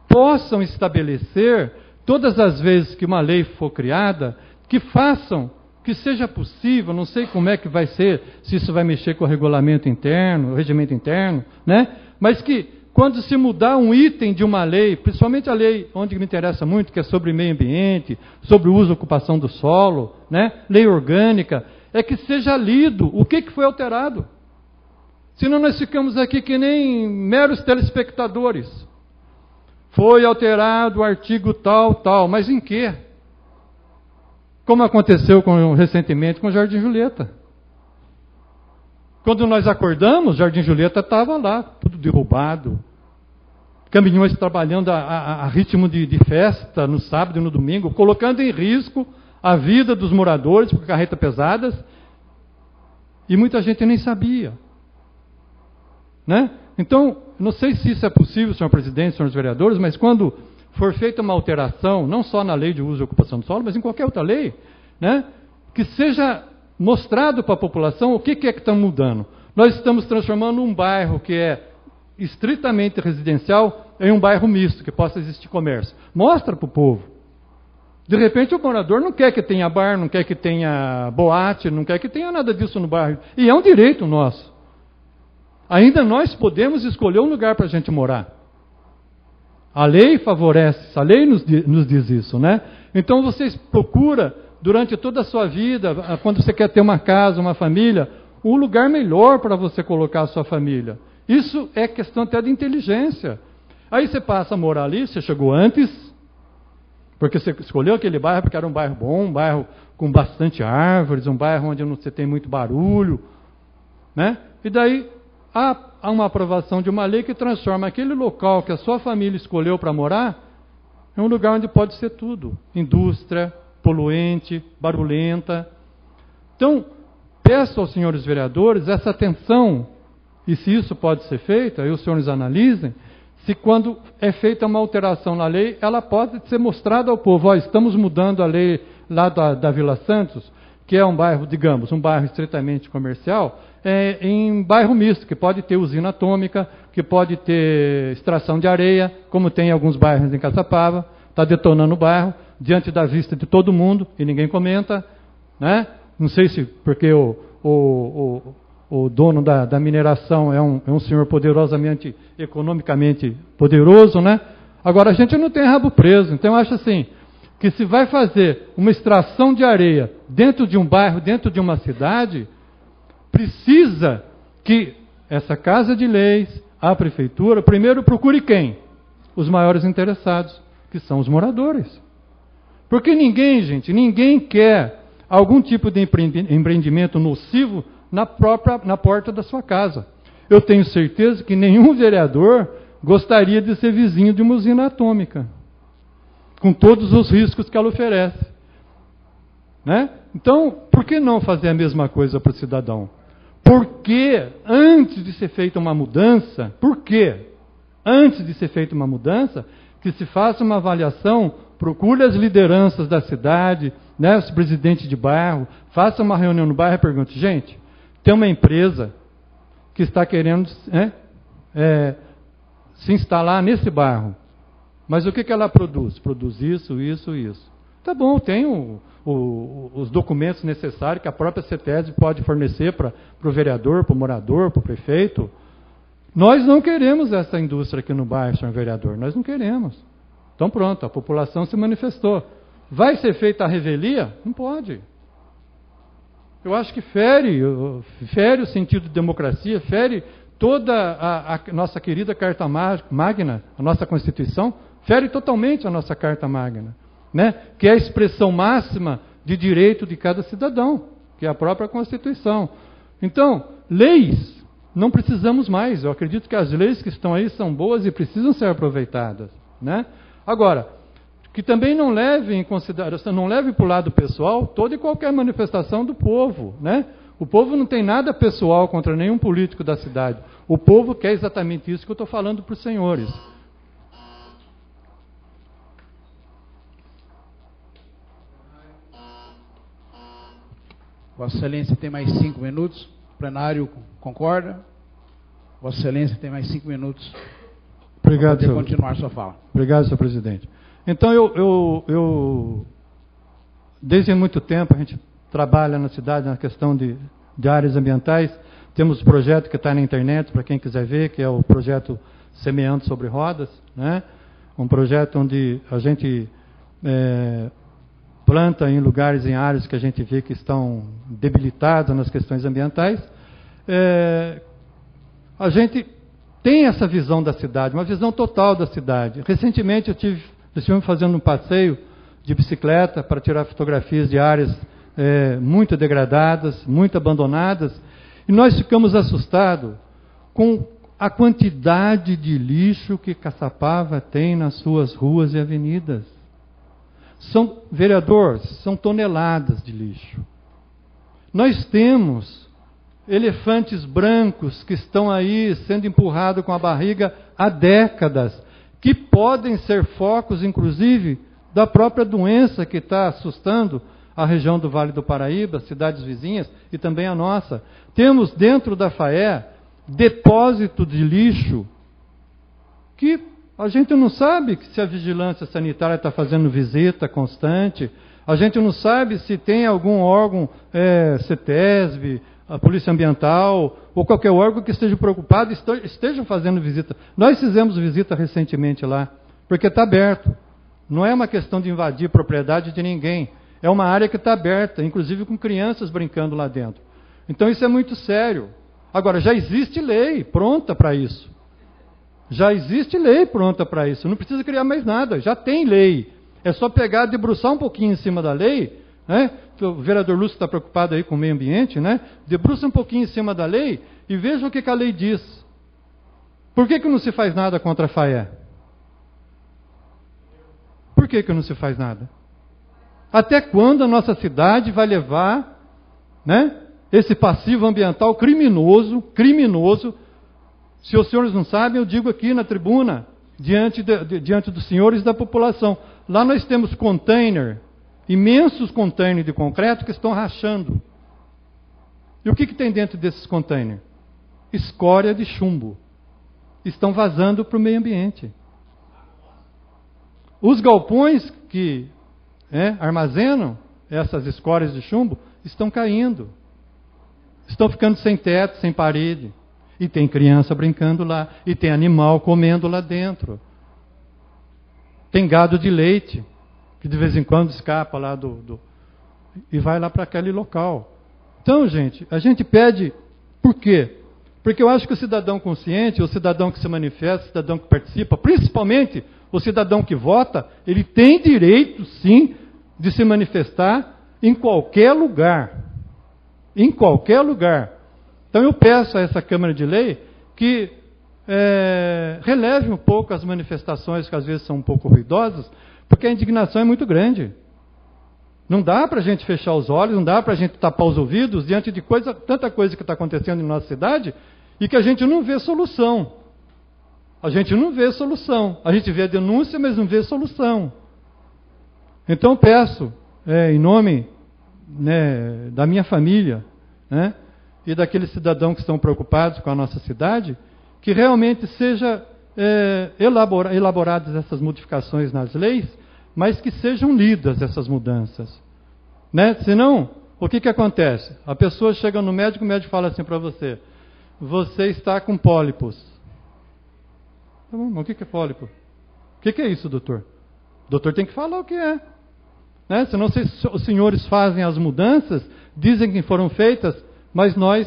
possam estabelecer, todas as vezes que uma lei for criada, que façam, que seja possível, não sei como é que vai ser, se isso vai mexer com o regulamento interno, o regimento interno, né, mas que quando se mudar um item de uma lei, principalmente a lei onde me interessa muito, que é sobre meio ambiente, sobre o uso e ocupação do solo, né, lei orgânica, é que seja lido o que foi alterado. Senão nós ficamos aqui que nem meros telespectadores. Foi alterado o artigo tal, tal, mas em quê? Como aconteceu recentemente com o Jardim Julieta. Quando nós acordamos, o Jardim Julieta estava lá, tudo derrubado. Caminhões trabalhando a ritmo de festa no sábado e no domingo, colocando em risco a vida dos moradores por carretas pesadas. E muita gente nem sabia. Né? Então, não sei se isso é possível, senhor presidente, senhores vereadores, mas quando for feita uma alteração, não só na lei de uso e ocupação do solo, mas em qualquer outra lei, né, que seja mostrado para a população o que é que está mudando. Nós estamos transformando um bairro que é estritamente residencial em um bairro misto, que possa existir comércio. Mostra para o povo. De repente o morador não quer que tenha bar, não quer que tenha boate, não quer que tenha nada disso no bairro. E é um direito nosso. Ainda nós podemos escolher um lugar para a gente morar. A lei favorece, a lei nos diz isso, né? Então vocês procuram, durante toda a sua vida, quando você quer ter uma casa, uma família, um lugar melhor para você colocar a sua família. Isso é questão até de inteligência. Aí você passa a morar ali, você chegou antes, porque você escolheu aquele bairro porque era um bairro bom, um bairro com bastante árvores, um bairro onde não você tem muito barulho, né? E daí há uma aprovação de uma lei que transforma aquele local que a sua família escolheu para morar em um lugar onde pode ser tudo. Indústria, poluente, barulhenta. Então, peço aos senhores vereadores essa atenção, e se isso pode ser feito, aí os senhores analisem, se quando é feita uma alteração na lei, ela pode ser mostrada ao povo. Ó, estamos mudando a lei lá da Vila Santos, que é um bairro, digamos, um bairro estritamente comercial, em bairro misto, que pode ter usina atômica, que pode ter extração de areia, como tem em alguns bairros em Caçapava, está detonando o bairro, diante da vista de todo mundo, e ninguém comenta, né? Não sei se porque o dono da mineração é um senhor poderosamente, economicamente poderoso, né? Agora, a gente não tem rabo preso, então eu acho assim, que se vai fazer uma extração de areia dentro de um bairro, dentro de uma cidade, precisa que essa Casa de Leis, a Prefeitura, primeiro procure quem? Os maiores interessados, que são os moradores. Porque ninguém quer algum tipo de empreendimento nocivo na porta da sua casa. Eu tenho certeza que nenhum vereador gostaria de ser vizinho de uma usina atômica, com todos os riscos que ela oferece. Né? Então, por que não fazer a mesma coisa para o cidadão? Porque antes de ser feita uma mudança, que se faça uma avaliação, procure as lideranças da cidade, né, os presidentes de bairro, faça uma reunião no bairro e pergunte, gente, tem uma empresa que está querendo se instalar nesse bairro, mas o que ela produz? Produz isso, isso, isso. Tá bom, tem os documentos necessários que a própria CETESB pode fornecer para o vereador, para o morador, para o prefeito. Nós não queremos essa indústria aqui no bairro, senhor vereador, nós não queremos. Então pronto, a população se manifestou. Vai ser feita a revelia? Não pode. Eu acho que fere o sentido de democracia, fere toda a nossa querida Carta Magna, a nossa Constituição, fere totalmente a nossa Carta Magna, né? Que é a expressão máxima de direito de cada cidadão, que é a própria Constituição. Então, leis não precisamos mais. Eu acredito que as leis que estão aí são boas e precisam ser aproveitadas, né? Agora, que também não leve em consideração, não leve para o lado pessoal toda e qualquer manifestação do povo, né? O povo não tem nada pessoal contra nenhum político da cidade. O povo quer exatamente isso que eu estou falando para os senhores. Vossa Excelência tem mais 5 minutos. O plenário concorda? Vossa Excelência tem mais 5 minutos. Obrigado, senhor. Continuar sua fala. Obrigado, senhor presidente. Então, eu desde muito tempo, a gente trabalha na cidade na questão de áreas ambientais. Temos um projeto que está na internet, para quem quiser ver, que é o projeto Semeando sobre Rodas, né? Um projeto onde a gente planta em lugares, em áreas que a gente vê que estão debilitadas nas questões ambientais. A gente tem essa visão da cidade, uma visão total da cidade. Recentemente estivemos fazendo um passeio de bicicleta para tirar fotografias de áreas muito degradadas, muito abandonadas, e nós ficamos assustados com a quantidade de lixo que Caçapava tem nas suas ruas e avenidas. Vereador, são toneladas de lixo. Nós temos elefantes brancos que estão aí sendo empurrados com a barriga há décadas, que podem ser focos, inclusive, da própria doença que está assustando a região do Vale do Paraíba, cidades vizinhas e também a nossa. Temos dentro da FAE depósito de lixo que a gente não sabe se a vigilância sanitária está fazendo visita constante, a gente não sabe se tem algum órgão, CETESB, a Polícia Ambiental, ou qualquer órgão que esteja preocupado, esteja fazendo visita. Nós fizemos visita recentemente lá, porque está aberto. Não é uma questão de invadir propriedade de ninguém. É uma área que está aberta, inclusive com crianças brincando lá dentro. Então isso é muito sério. Agora, já existe lei pronta para isso. Já existe lei pronta para isso. Não precisa criar mais nada. Já tem lei. É só pegar, debruçar um pouquinho em cima da lei, né? O vereador Lúcio está preocupado aí com o meio ambiente, né? Debruça um pouquinho em cima da lei e veja o que a lei diz. Por que não se faz nada contra a FAE? Por que não se faz nada? Até quando a nossa cidade vai levar, né, esse passivo ambiental criminoso? Se os senhores não sabem, eu digo aqui na tribuna, diante dos senhores e da população. Lá nós temos imensos containers de concreto que estão rachando. E o que tem dentro desses containers? Escória de chumbo. Estão vazando para o meio ambiente. Os galpões que armazenam essas escórias de chumbo estão caindo. Estão ficando sem teto, sem parede. E tem criança brincando lá. E tem animal comendo lá dentro. Tem gado de leite, que de vez em quando escapa lá e vai lá para aquele local. Então, gente, a gente pede, por quê? Porque eu acho que o cidadão consciente, o cidadão que se manifesta, o cidadão que participa, principalmente o cidadão que vota, ele tem direito, sim, de se manifestar em qualquer lugar. Em qualquer lugar. Então eu peço a essa Câmara de Lei que releve um pouco as manifestações que às vezes são um pouco ruidosas, porque a indignação é muito grande. Não dá para a gente fechar os olhos, não dá para a gente tapar os ouvidos diante de tanta coisa que está acontecendo em nossa cidade e que a gente não vê solução. A gente não vê solução. A gente vê a denúncia, mas não vê solução. Então peço, em nome da minha família, né, e daqueles cidadãos que estão preocupados com a nossa cidade, que realmente seja elaboradas essas modificações nas leis, mas que sejam lidas essas mudanças. Né? Senão, o que acontece? A pessoa chega no médico, o médico fala assim para você: você está com pólipos. Tá bom, mas o que é pólipo? O que é isso, doutor? O doutor tem que falar o que é. Né? Senão os senhores fazem as mudanças, dizem que foram feitas, mas nós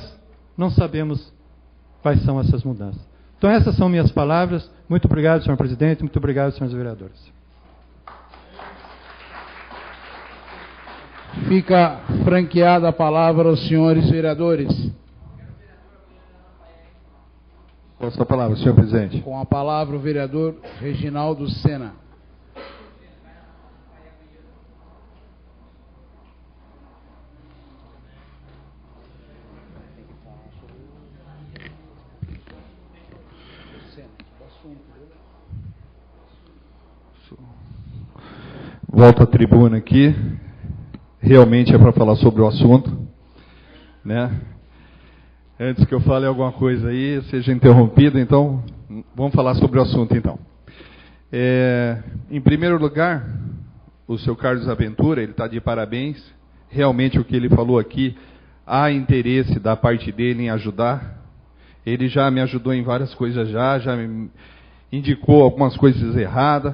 não sabemos quais são essas mudanças. Então essas são minhas palavras. Muito obrigado, senhor presidente. Muito obrigado, senhores vereadores. Fica franqueada a palavra aos senhores vereadores. Com a sua palavra, senhor presidente. Com a palavra o vereador Reginaldo Sena. Volto à tribuna aqui. Realmente é para falar sobre o assunto, né? Antes que eu fale alguma coisa aí, seja interrompido, então vamos falar sobre o assunto então. Em primeiro lugar, o seu Carlos Aventura, ele está de parabéns. Realmente o que ele falou aqui, há interesse da parte dele em ajudar. Ele já me ajudou em várias coisas já me indicou algumas coisas erradas.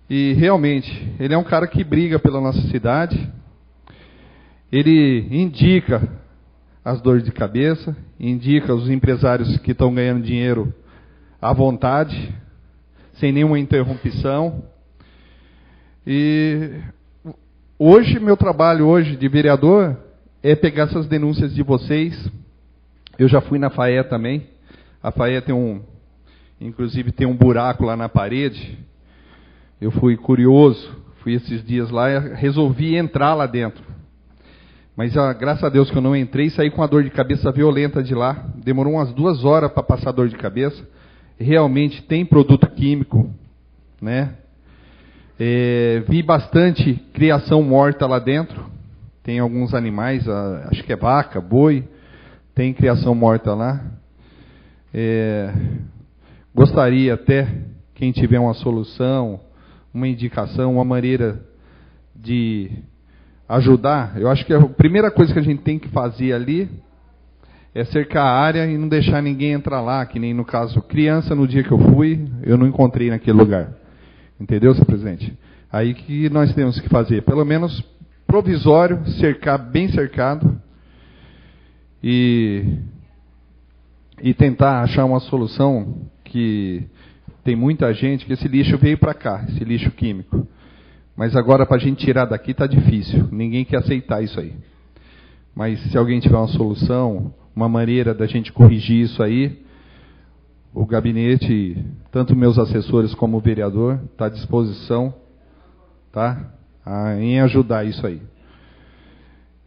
E realmente, ele é um cara que briga pela nossa cidade. Ele indica as dores de cabeça, indica os empresários que estão ganhando dinheiro à vontade, sem nenhuma interrupção. E hoje, meu trabalho hoje de vereador é pegar essas denúncias de vocês. Eu já fui na FAE também. A FAE inclusive tem um buraco lá na parede. Eu fui curioso, fui esses dias lá e resolvi entrar lá dentro. Mas graças a Deus que eu não entrei e saí com uma dor de cabeça violenta de lá. Demorou umas 2 horas para passar a dor de cabeça. Realmente tem produto químico, né? Vi bastante criação morta lá dentro. Tem alguns animais, acho que é vaca, boi, tem criação morta lá. Gostaria até, quem tiver uma solução, uma indicação, uma maneira de ajudar. Eu acho que a primeira coisa que a gente tem que fazer ali é cercar a área e não deixar ninguém entrar lá, que nem no caso criança, no dia que eu fui, eu não encontrei naquele lugar. Entendeu, senhor presidente? Aí que nós temos que fazer, pelo menos provisório, cercar bem cercado e tentar achar uma solução que tem muita gente que esse lixo veio para cá, esse lixo químico. Mas agora para a gente tirar daqui está difícil. Ninguém quer aceitar isso aí. Mas se alguém tiver uma solução, uma maneira da gente corrigir isso aí, o gabinete, tanto meus assessores como o vereador, está à disposição, tá? Em ajudar isso aí.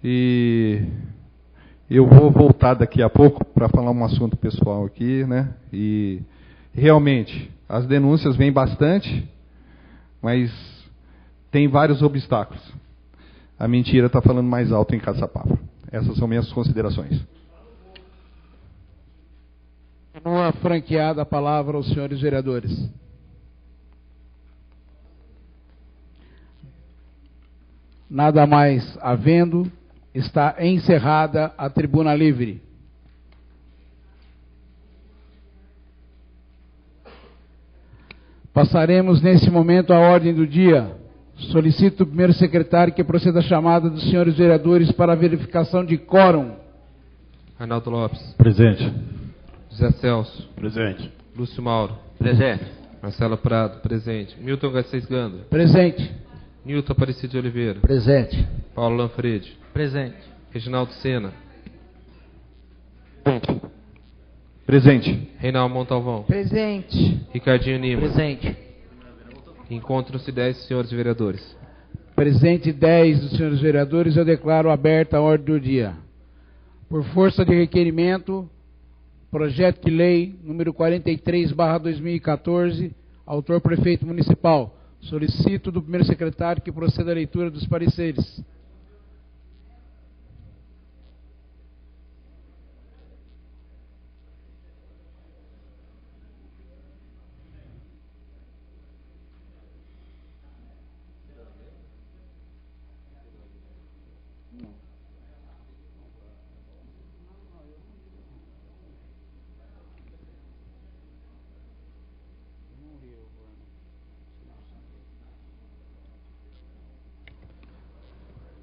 E eu vou voltar daqui a pouco para falar um assunto pessoal aqui, né? E realmente, as denúncias vêm bastante, mas tem vários obstáculos. A mentira está falando mais alto em Caçapava. Essas são minhas considerações. Continua franqueada a palavra aos senhores vereadores. Nada mais havendo, está encerrada a tribuna livre. Passaremos nesse momento à ordem do dia. Solicito o primeiro secretário que proceda à chamada dos senhores vereadores para a verificação de quórum. Arnaldo Lopes. Presente. José Celso. Presente. Lúcio Mauro. Presente. Marcelo Prado. Presente. Milton Garcês Ganda. Presente. Nilton Aparecido de Oliveira. Presente. Paulo Lanfredi. Presente. Reginaldo Sena. Presente. Reinaldo Montalvão. Presente. Ricardinho Lima. Presente. Encontram-se 10 senhores vereadores. Presente 10 dos senhores vereadores, eu declaro aberta a ordem do dia. Por força de requerimento, projeto de lei número 43/2014, autor prefeito municipal. Solicito do primeiro secretário que proceda à leitura dos pareceres.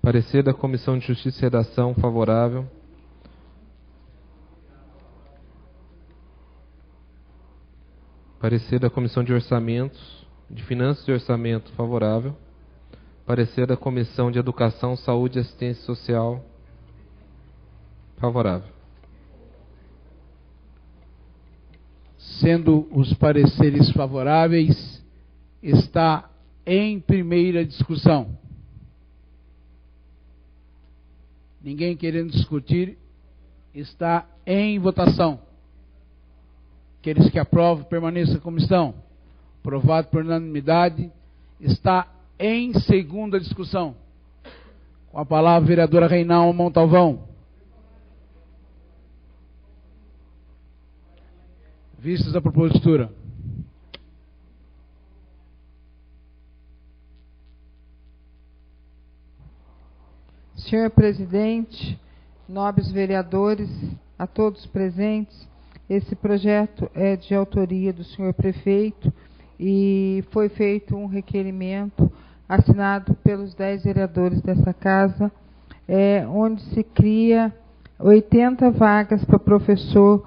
Parecer da Comissão de Justiça e Redação favorável. Parecer da Comissão de Orçamentos, de Finanças e Orçamento favorável. Parecer da Comissão de Educação, Saúde e Assistência Social favorável. Sendo os pareceres favoráveis, está em primeira discussão. Ninguém querendo discutir, está em votação. Aqueles que aprovam, permaneçam como estão. Aprovado por unanimidade, está em segunda discussão. Com a palavra, a vereadora Reinalma Montalvão. Vistas a propositura. Senhor presidente, nobres vereadores, a todos presentes, esse projeto é de autoria do senhor prefeito e foi feito um requerimento assinado pelos 10 vereadores dessa casa, onde se cria 80 vagas para professor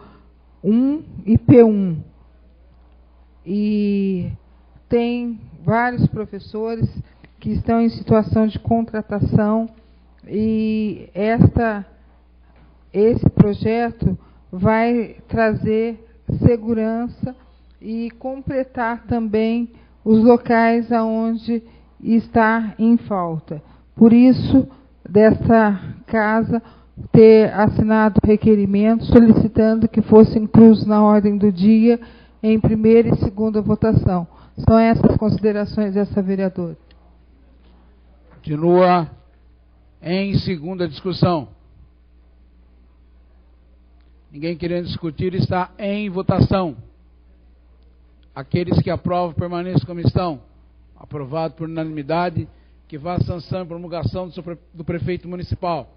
1 e P1. E tem vários professores que estão em situação de contratação e esse projeto vai trazer segurança e completar também os locais aonde está em falta. Por isso, dessa casa ter assinado o requerimento solicitando que fosse incluso na ordem do dia em primeira e segunda votação. São essas considerações dessa vereadora. Continua em segunda discussão. Ninguém querendo discutir, está em votação. Aqueles que aprovam, permaneçam como estão. Aprovado por unanimidade, que vá a sanção e promulgação do prefeito municipal.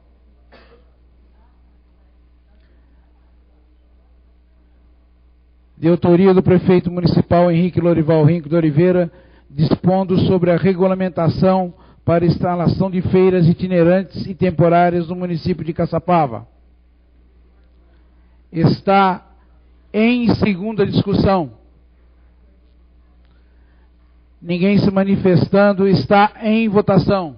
De autoria do prefeito municipal Henrique Lorival Rinco de Oliveira, dispondo sobre a regulamentação para instalação de feiras itinerantes e temporárias no município de Caçapava. Está em segunda discussão. Ninguém se manifestando, está em votação.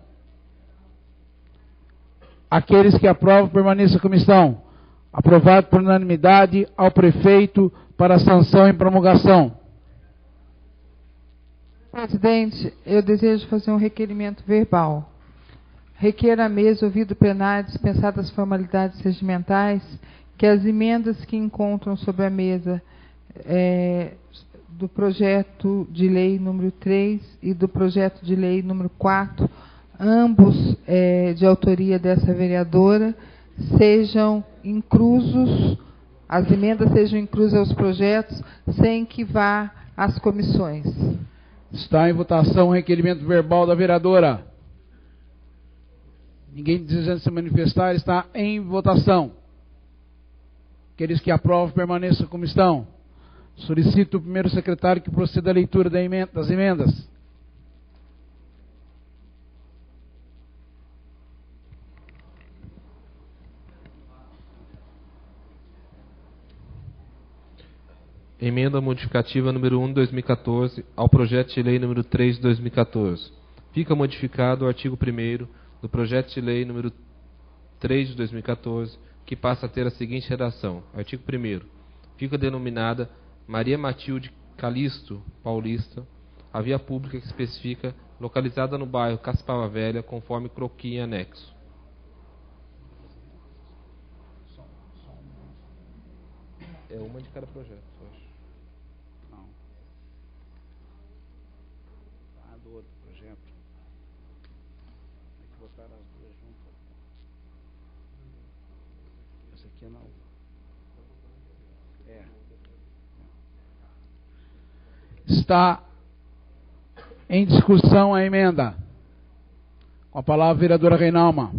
Aqueles que aprovam, permaneçam como estão. Aprovado por unanimidade ao prefeito para sanção e promulgação. Presidente, eu desejo fazer um requerimento verbal. Requer à mesa, ouvido o plenário, dispensadas as formalidades regimentais, que as emendas que encontram sobre a mesa do projeto de lei número 3 e do projeto de lei número 4, ambos de autoria dessa vereadora, sejam inclusos, as emendas sejam inclusas aos projetos, sem que vá às comissões. Está em votação o requerimento verbal da vereadora. Ninguém desejando se manifestar, está em votação. Aqueles que aprovam, permaneçam como estão. Solicito o primeiro secretário que proceda à leitura das emendas. Emenda modificativa número 1 de 2014 ao projeto de lei número 3 de 2014. Fica modificado o artigo 1º do projeto de lei número 3 de 2014, que passa a ter a seguinte redação. Artigo 1º. Fica denominada Maria Matilde Calisto Paulista a via pública que especifica localizada no bairro Caçapava Velha, conforme croquis em anexo. É uma de cada projeto, eu acho. Não. Ah, do outro projeto. Tem que botar as duas juntas. Essa aqui não. Está em discussão a emenda. Com a palavra, a vereadora Reinalma.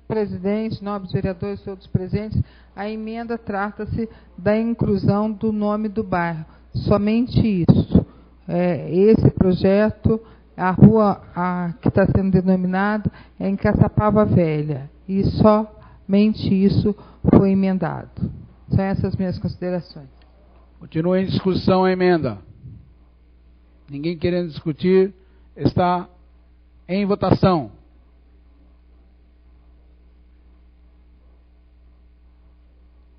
Presidente, nobres vereadores, todos presentes, a emenda trata-se da inclusão do nome do bairro. Somente isso. Esse projeto, a rua que está sendo denominada é em Caçapava Velha. E somente isso foi emendado. São essas minhas considerações. Continua em discussão a emenda. Ninguém querendo discutir, está em votação.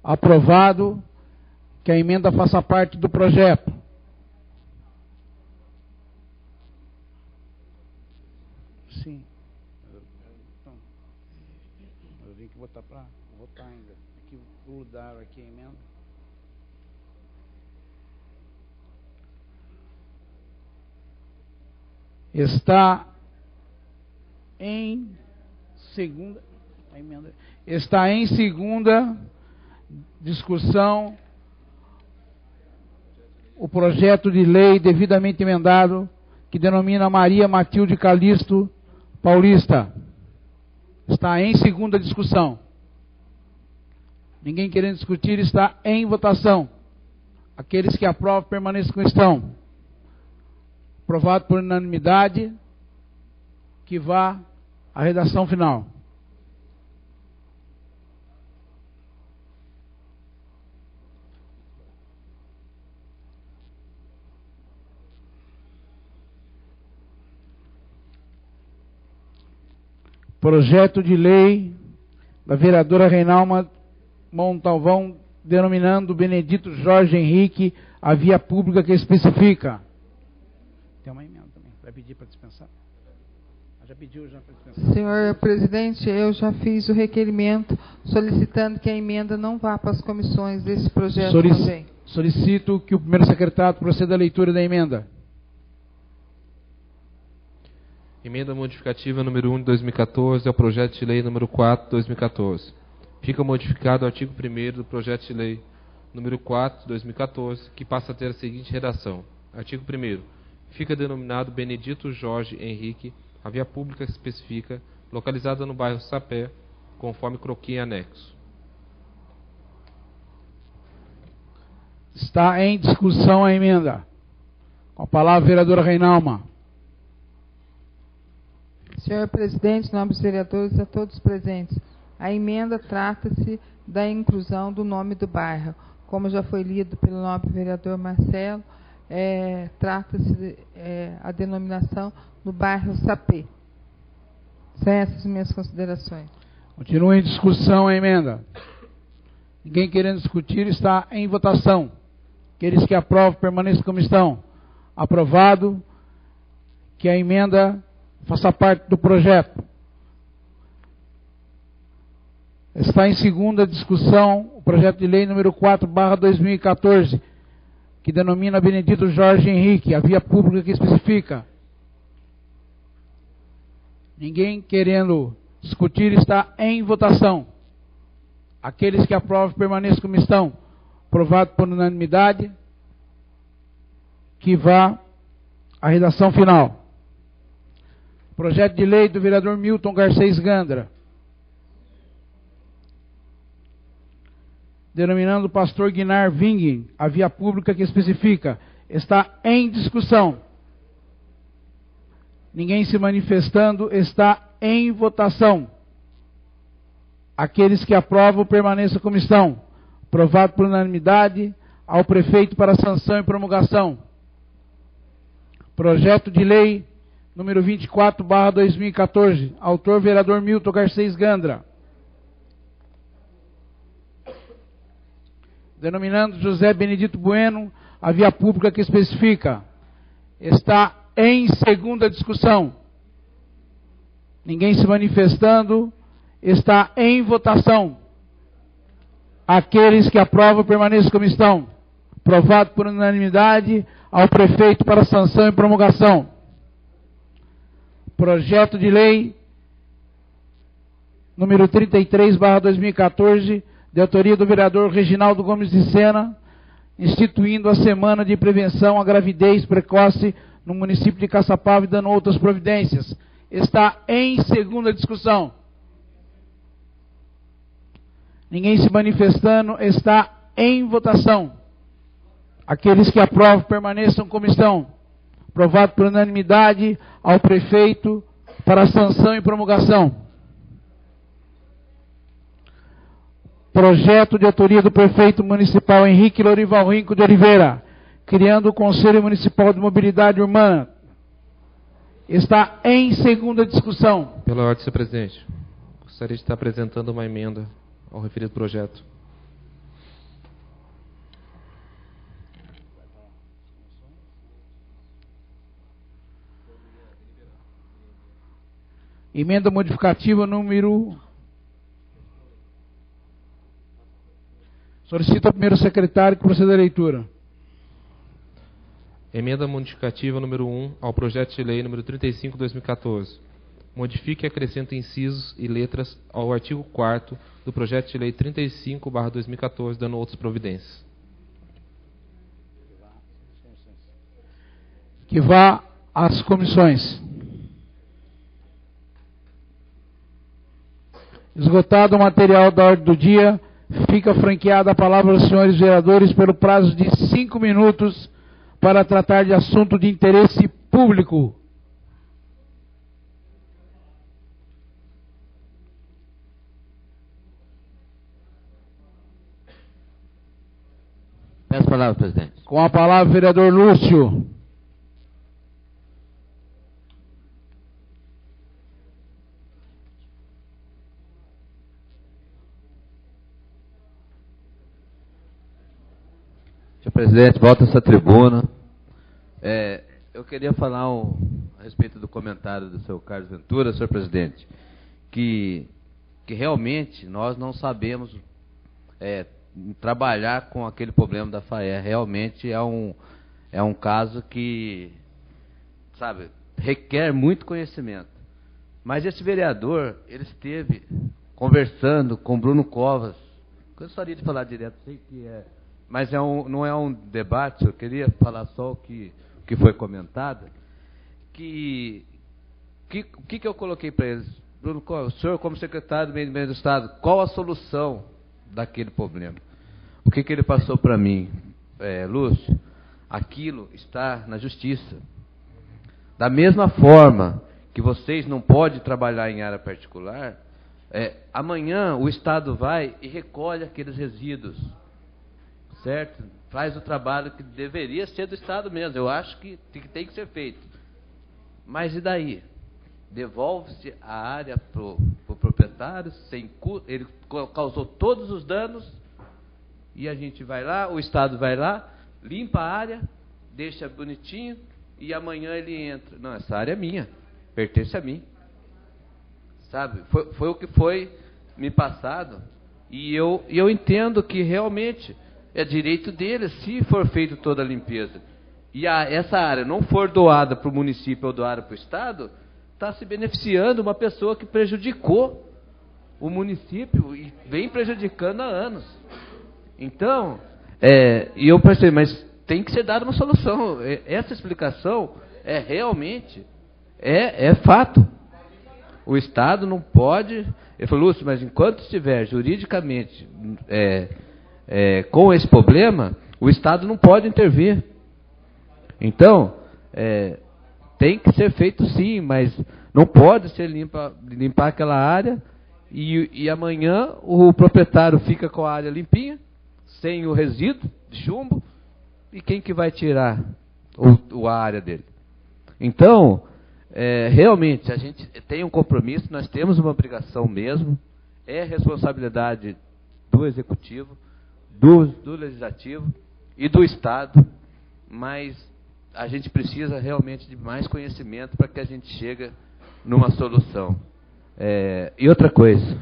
Aprovado que a emenda faça parte do projeto. Sim. Eu tenho que botar para votar ainda. Aqui grudaram aqui a emenda. Está em segunda. A emenda está em segunda discussão o projeto de lei devidamente emendado que denomina Maria Matilde Calixto Paulista. Está em segunda discussão. Ninguém querendo discutir, está em votação. Aqueles que aprovam permaneçam como estão. Aprovado por unanimidade, que vá à redação final. Projeto de lei da vereadora Reinalma Montalvão, denominando Benedito Jorge Henrique a via pública que especifica. Tem uma emenda também. Vai pedir para dispensar? Já pediu já para dispensar. Senhor presidente, eu já fiz o requerimento solicitando que a emenda não vá para as comissões desse projeto também. Solicito que o primeiro secretário proceda à leitura da emenda. Emenda modificativa número 1 de 2014 ao projeto de lei número 4 de 2014. Fica modificado o artigo 1º do projeto de lei número 4 de 2014, que passa a ter a seguinte redação. Artigo 1º. Fica denominado Benedito Jorge Henrique a via pública que especifica, localizada no bairro Sapé, conforme croquis em anexo. Está em discussão a emenda. Com a palavra a vereadora Reinalma. Senhor presidente, nobres vereadores, a todos presentes, a emenda trata-se da inclusão do nome do bairro. Como já foi lido pelo nobre vereador Marcelo, trata-se a denominação do bairro Sapé. São essas minhas considerações. Continua em discussão a emenda. Ninguém querendo discutir, está em votação. Aqueles que aprovam, permaneçam como estão. Aprovado que a emenda faça parte do projeto. Está em segunda discussão o projeto de lei número 4/2014, que denomina Benedito Jorge Henrique, a via pública que especifica. Ninguém querendo discutir, está em votação. Aqueles que aprovam permaneçam como estão. Aprovado por unanimidade, que vá à redação final. Projeto de lei do vereador Milton Garcês Gandra, denominando o pastor Guinar Ving a via pública que especifica. Está em discussão. Ninguém se manifestando, está em votação. Aqueles que aprovam permaneçam como estão. Aprovado por unanimidade ao prefeito para sanção e promulgação. Projeto de lei número 24/2014, autor vereador Milton Garcês Gandra, denominando José Benedito Bueno a via pública que especifica. Está em segunda discussão. Ninguém se manifestando, está em votação. Aqueles que aprovam permaneçam como estão. Aprovado por unanimidade ao prefeito para sanção e promulgação. Projeto de lei número 33/2014, de autoria do vereador Reginaldo Gomes de Sena, instituindo a Semana de Prevenção à Gravidez Precoce no município de Caçapava e dando outras providências. Está em segunda discussão. Ninguém se manifestando, está em votação. Aqueles que aprovam permaneçam como estão. Aprovado por unanimidade ao prefeito para sanção e promulgação. Projeto de autoria do prefeito municipal Henrique Lorival Rinco de Oliveira, criando o Conselho Municipal de Mobilidade Urbana. Está em segunda discussão. Pela ordem, senhor presidente, gostaria de estar apresentando uma emenda ao referido projeto. Emenda modificativa número... Solicito ao primeiro secretário que proceda à leitura. Emenda modificativa número 1 ao projeto de lei número 35/2014. Modifique e acrescenta incisos e letras ao artigo 4º do projeto de lei 35/2014, dando outras providências. Que vá às comissões. Esgotado o material da ordem do dia, fica franqueada a palavra aos senhores vereadores pelo prazo de 5 minutos para tratar de assunto de interesse público. Peço a palavra, presidente. Com a palavra, o vereador Lúcio. Senhor presidente, volta essa tribuna. Eu queria falar a respeito do comentário do senhor Carlos Ventura, senhor presidente, que realmente nós não sabemos trabalhar com aquele problema da FAE. Realmente é um caso que, sabe, requer muito conhecimento. Mas esse vereador, ele esteve conversando com Bruno Covas. Gostaria de falar direto, sei que mas não é um debate, eu queria falar só o que foi comentado. O que eu coloquei para eles? Bruno Covas, o senhor, como secretário do Meio Ambiente do Estado, qual a solução daquele problema? O que ele passou para mim? Lúcio, aquilo está na justiça. Da mesma forma que vocês não podem trabalhar em área particular, amanhã o Estado vai e recolhe aqueles resíduos, certo? Faz o trabalho que deveria ser do Estado mesmo. Eu acho que tem que ser feito. Mas e daí? Devolve-se a área para o proprietário, sem custo. Ele causou todos os danos e a gente vai lá, o Estado vai lá, limpa a área, deixa bonitinho e amanhã ele entra. Não, essa área é minha, pertence a mim. Sabe? Foi o que foi me passado e eu entendo que realmente é direito dele, se for feita toda a limpeza. E essa área não for doada para o município ou doada para o Estado, está se beneficiando uma pessoa que prejudicou o município e vem prejudicando há anos. Então, e eu pensei, mas tem que ser dada uma solução. Essa explicação realmente fato. O Estado não pode... Ele falou, Lúcio, mas enquanto estiver juridicamente com esse problema, o Estado não pode intervir. Então, tem que ser feito sim, mas não pode ser limpar aquela área e amanhã o proprietário fica com a área limpinha, sem o resíduo de chumbo, e quem que vai tirar a área dele? Então, realmente, a gente tem um compromisso, nós temos uma obrigação mesmo, é responsabilidade do Executivo, do Legislativo e do Estado, mas a gente precisa realmente de mais conhecimento para que a gente chegue numa solução. E outra coisa,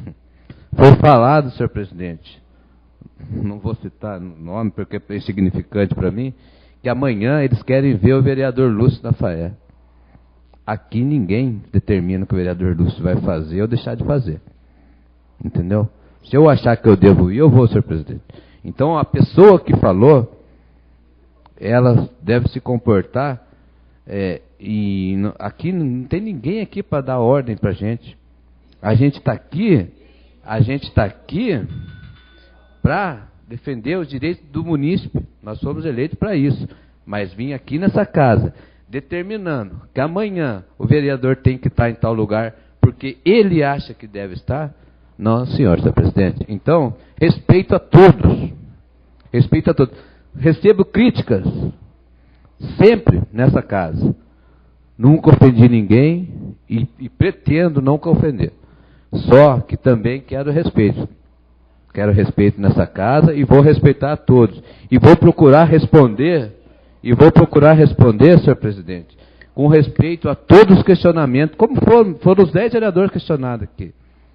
foi falado, senhor presidente, não vou citar o nome porque é insignificante para mim, que amanhã eles querem ver o vereador Lúcio na FAE. Aqui ninguém determina o que o vereador Lúcio vai fazer ou deixar de fazer. Entendeu? Se eu achar que eu devo ir, eu vou, senhor presidente. Então, a pessoa que falou, ela deve se comportar, aqui não tem ninguém aqui para dar ordem para a gente. A gente está aqui para defender os direitos do munícipe. Nós somos eleitos para isso. Mas vim aqui nessa casa, determinando que amanhã o vereador tem que estar em tal lugar, porque ele acha que deve estar. Não, senhor presidente. Então, respeito a todos. Respeito a todos. Recebo críticas sempre nessa casa. Nunca ofendi ninguém e pretendo nunca ofender. Só que também quero respeito. Quero respeito nessa casa e vou respeitar a todos. E vou procurar responder, senhor presidente, com respeito a todos os questionamentos, como foram os 10 vereadores questionados aqui.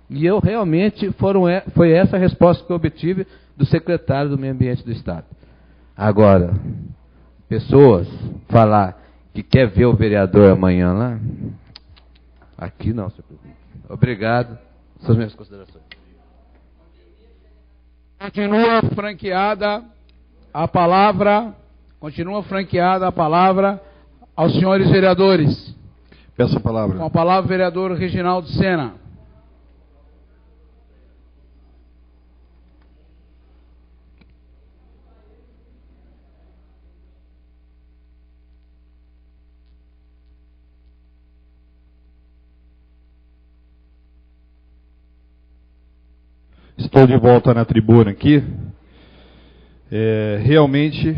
E eu realmente, foi essa a resposta que eu obtive do secretário do Meio Ambiente do Estado. Agora, pessoas falar que quer ver o vereador amanhã lá, aqui não, senhor presidente. Obrigado. São minhas considerações. Continua franqueada a palavra aos senhores vereadores. Peço a palavra. Com a palavra, o vereador Reginaldo Sena. Estou de volta na tribuna aqui. Realmente,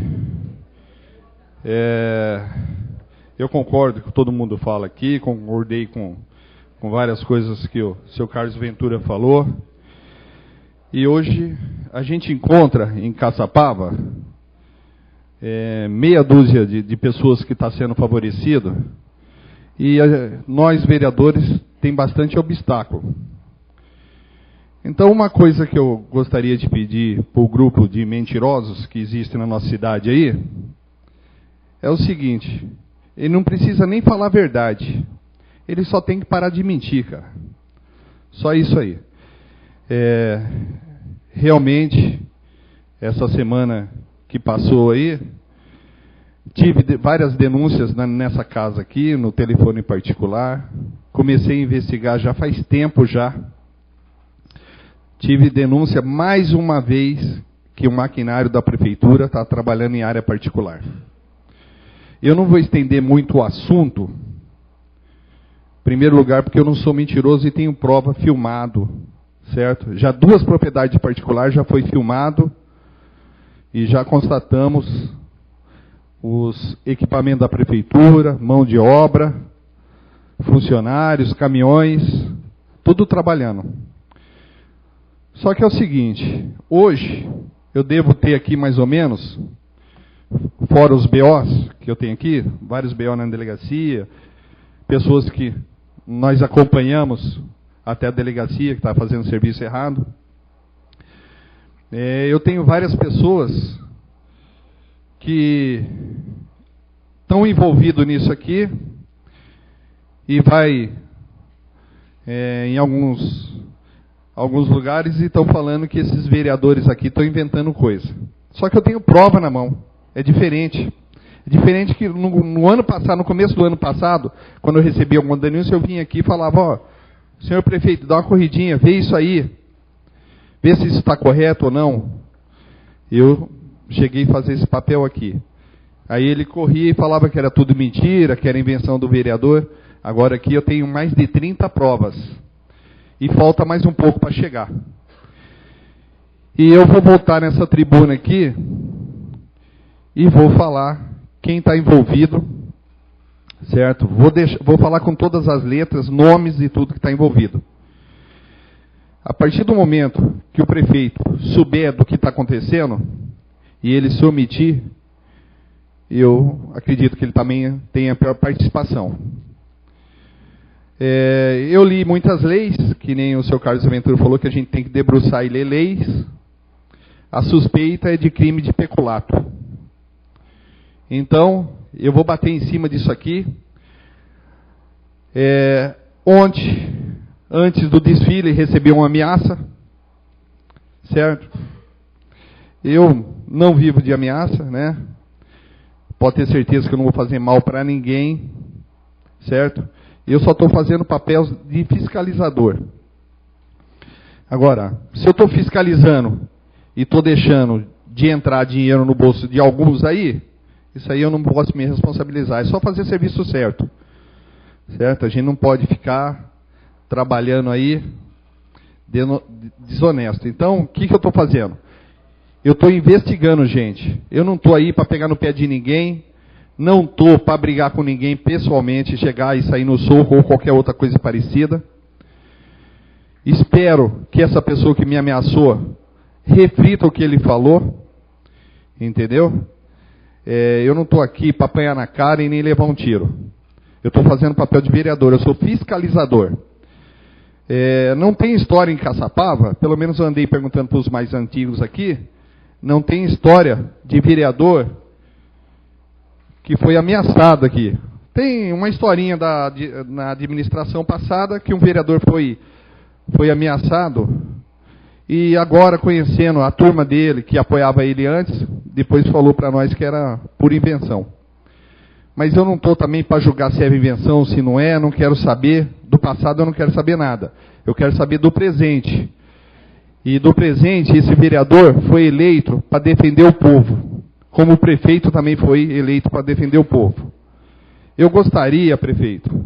eu concordo com o que todo mundo fala aqui, concordei com várias coisas que o seu Carlos Ventura falou. E hoje a gente encontra em Caçapava meia dúzia de pessoas que estão sendo favorecidas. E nós, vereadores, tem bastante obstáculo. Então, uma coisa que eu gostaria de pedir para o grupo de mentirosos que existe na nossa cidade aí, é o seguinte: ele não precisa nem falar a verdade, ele só tem que parar de mentir, cara. Só isso aí. Realmente, essa semana que passou aí, tive várias denúncias nessa casa aqui, no telefone particular. Comecei a investigar já faz tempo já. Tive denúncia mais uma vez que o maquinário da prefeitura está trabalhando em área particular. Eu não vou estender muito o assunto. Em primeiro lugar, porque eu não sou mentiroso e tenho prova filmado, certo? Já 2 propriedades particulares já foi filmado e já constatamos os equipamentos da prefeitura, mão de obra, funcionários, caminhões, tudo trabalhando. Só que é o seguinte, hoje eu devo ter aqui mais ou menos, fora os BOs que eu tenho aqui, vários BO na delegacia, pessoas que nós acompanhamos até a delegacia que está fazendo serviço errado. Eu tenho várias pessoas que estão envolvidas nisso aqui e vai em alguns lugares e estão falando que esses vereadores aqui estão inventando coisa. Só que eu tenho prova na mão. É diferente. É diferente que no ano passado, no começo do ano passado, quando eu recebi alguma denúncia, eu vim aqui e falava: senhor prefeito, dá uma corridinha, vê isso aí. Vê se isso está correto ou não. Eu cheguei a fazer esse papel aqui. Aí ele corria e falava que era tudo mentira, que era invenção do vereador. Agora aqui eu tenho mais de 30 provas. E falta mais um pouco para chegar. E eu vou voltar nessa tribuna aqui e vou falar quem está envolvido, certo? Vou falar com todas as letras, nomes e tudo que está envolvido. A partir do momento que o prefeito souber do que está acontecendo e ele se omitir, eu acredito que ele também tenha a pior participação. Eu li muitas leis, que nem o seu Carlos Ventura falou, que a gente tem que debruçar e ler leis. A suspeita é de crime de peculato. Então, eu vou bater em cima disso aqui. Ontem, antes do desfile, recebi uma ameaça, certo? Eu não vivo de ameaça, né? Pode ter certeza que eu não vou fazer mal para ninguém, certo? Eu só estou fazendo papel de fiscalizador. Agora, se eu estou fiscalizando e estou deixando de entrar dinheiro no bolso de alguns aí, isso aí eu não posso me responsabilizar. É só fazer serviço certo. Certo? A gente não pode ficar trabalhando aí desonesto. Então, o que eu estou fazendo? Eu estou investigando, gente. Eu não estou aí para pegar no pé de ninguém. Não estou para brigar com ninguém pessoalmente, chegar e sair no soco ou qualquer outra coisa parecida. Espero que essa pessoa que me ameaçou reflita o que ele falou. Entendeu? Eu não estou aqui para apanhar na cara e nem levar um tiro. Eu estou fazendo papel de vereador, eu sou fiscalizador. Não tem história em Caçapava, pelo menos eu andei perguntando para os mais antigos aqui, não tem história de vereador que foi ameaçado aqui. Tem uma historinha na administração passada que um vereador foi ameaçado e agora, conhecendo a turma dele, que apoiava ele antes, depois falou para nós que era por invenção. Mas eu não estou também para julgar se é invenção ou se não é, não quero saber. Do passado eu não quero saber nada. Eu quero saber do presente. E do presente, esse vereador foi eleito para defender o povo. Como o prefeito também foi eleito para defender o povo. Eu gostaria, prefeito...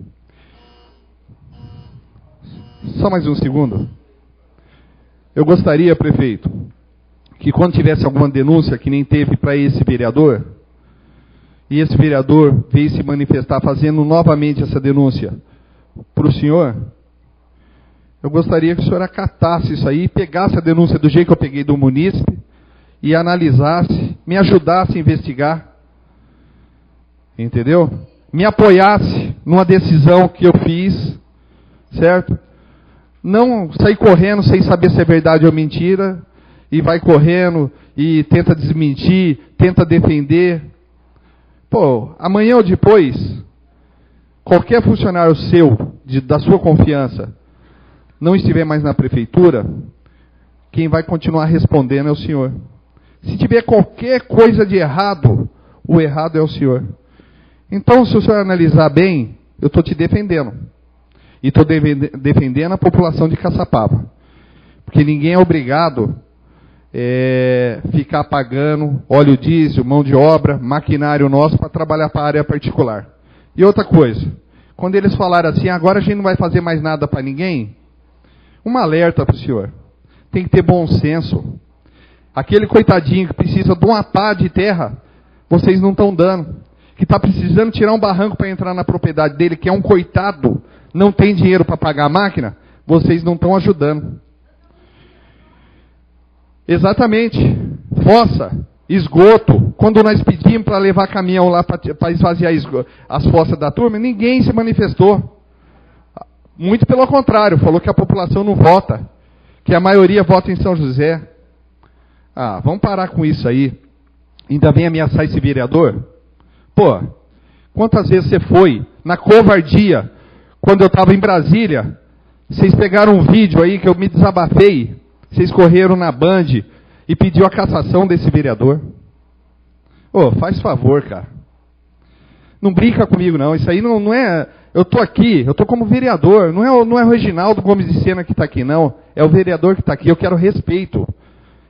Só mais um segundo. Eu gostaria, prefeito, que quando tivesse alguma denúncia que nem teve para esse vereador, e esse vereador veio se manifestar fazendo novamente essa denúncia para o senhor, eu gostaria que o senhor acatasse isso aí, pegasse a denúncia do jeito que eu peguei do munícipe, e analisasse, me ajudasse a investigar, entendeu? Me apoiasse numa decisão que eu fiz, certo? Não sair correndo sem saber se é verdade ou mentira, e vai correndo e tenta desmentir, tenta defender. Pô, amanhã ou depois, qualquer funcionário seu, da sua confiança, não estiver mais na prefeitura, quem vai continuar respondendo é o senhor. Se tiver qualquer coisa de errado, o errado é o senhor. Então, se o senhor analisar bem, eu estou te defendendo. E estou defendendo a população de Caçapava. Porque ninguém é obrigado a ficar pagando óleo diesel, mão de obra, maquinário nosso para trabalhar para a área particular. E outra coisa, quando eles falaram assim, agora a gente não vai fazer mais nada para ninguém, um alerta para o senhor. Tem que ter bom senso. Aquele coitadinho que precisa de uma pá de terra, vocês não estão dando. Que está precisando tirar um barranco para entrar na propriedade dele, que é um coitado, não tem dinheiro para pagar a máquina, vocês não estão ajudando. Exatamente. Fossa, esgoto. Quando nós pedimos para levar caminhão lá para esvaziar as fossas da turma, ninguém se manifestou. Muito pelo contrário, falou que a população não vota, que a maioria vota em São José. Vamos parar com isso aí. Ainda vem ameaçar esse vereador? Pô, quantas vezes você foi na covardia, quando eu estava em Brasília, vocês pegaram um vídeo aí que eu me desabafei, vocês correram na Band e pediu a cassação desse vereador. Ô, faz favor, cara. Não brinca comigo, não. Isso aí não é... Eu estou aqui, eu estou como vereador. Não é o Reginaldo Gomes de Sena que está aqui, não. É o vereador que está aqui. Eu quero respeito.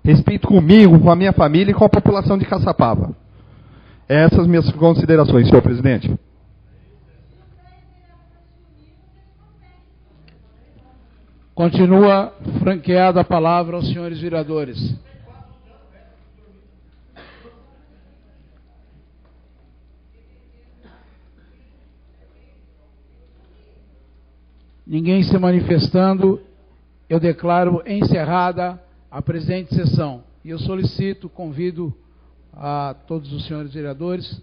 Respeito comigo, com a minha família e com a população de Caçapava. Essas minhas considerações, senhor presidente. Continua franqueada a palavra aos senhores vereadores. Ninguém se manifestando, eu declaro encerrada a presente sessão. E eu solicito, convido a todos os senhores vereadores,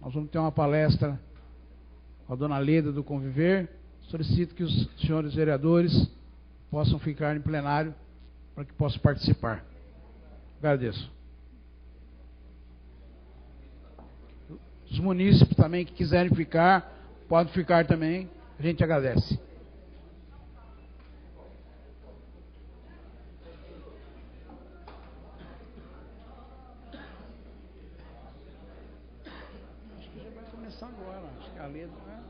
nós vamos ter uma palestra com a dona Leda do Conviver. Solicito que os senhores vereadores possam ficar em plenário para que possam participar. Agradeço. Os munícipes também que quiserem ficar, podem ficar também, a gente agradece. Acho que já vai começar agora, acho que a Leda, né?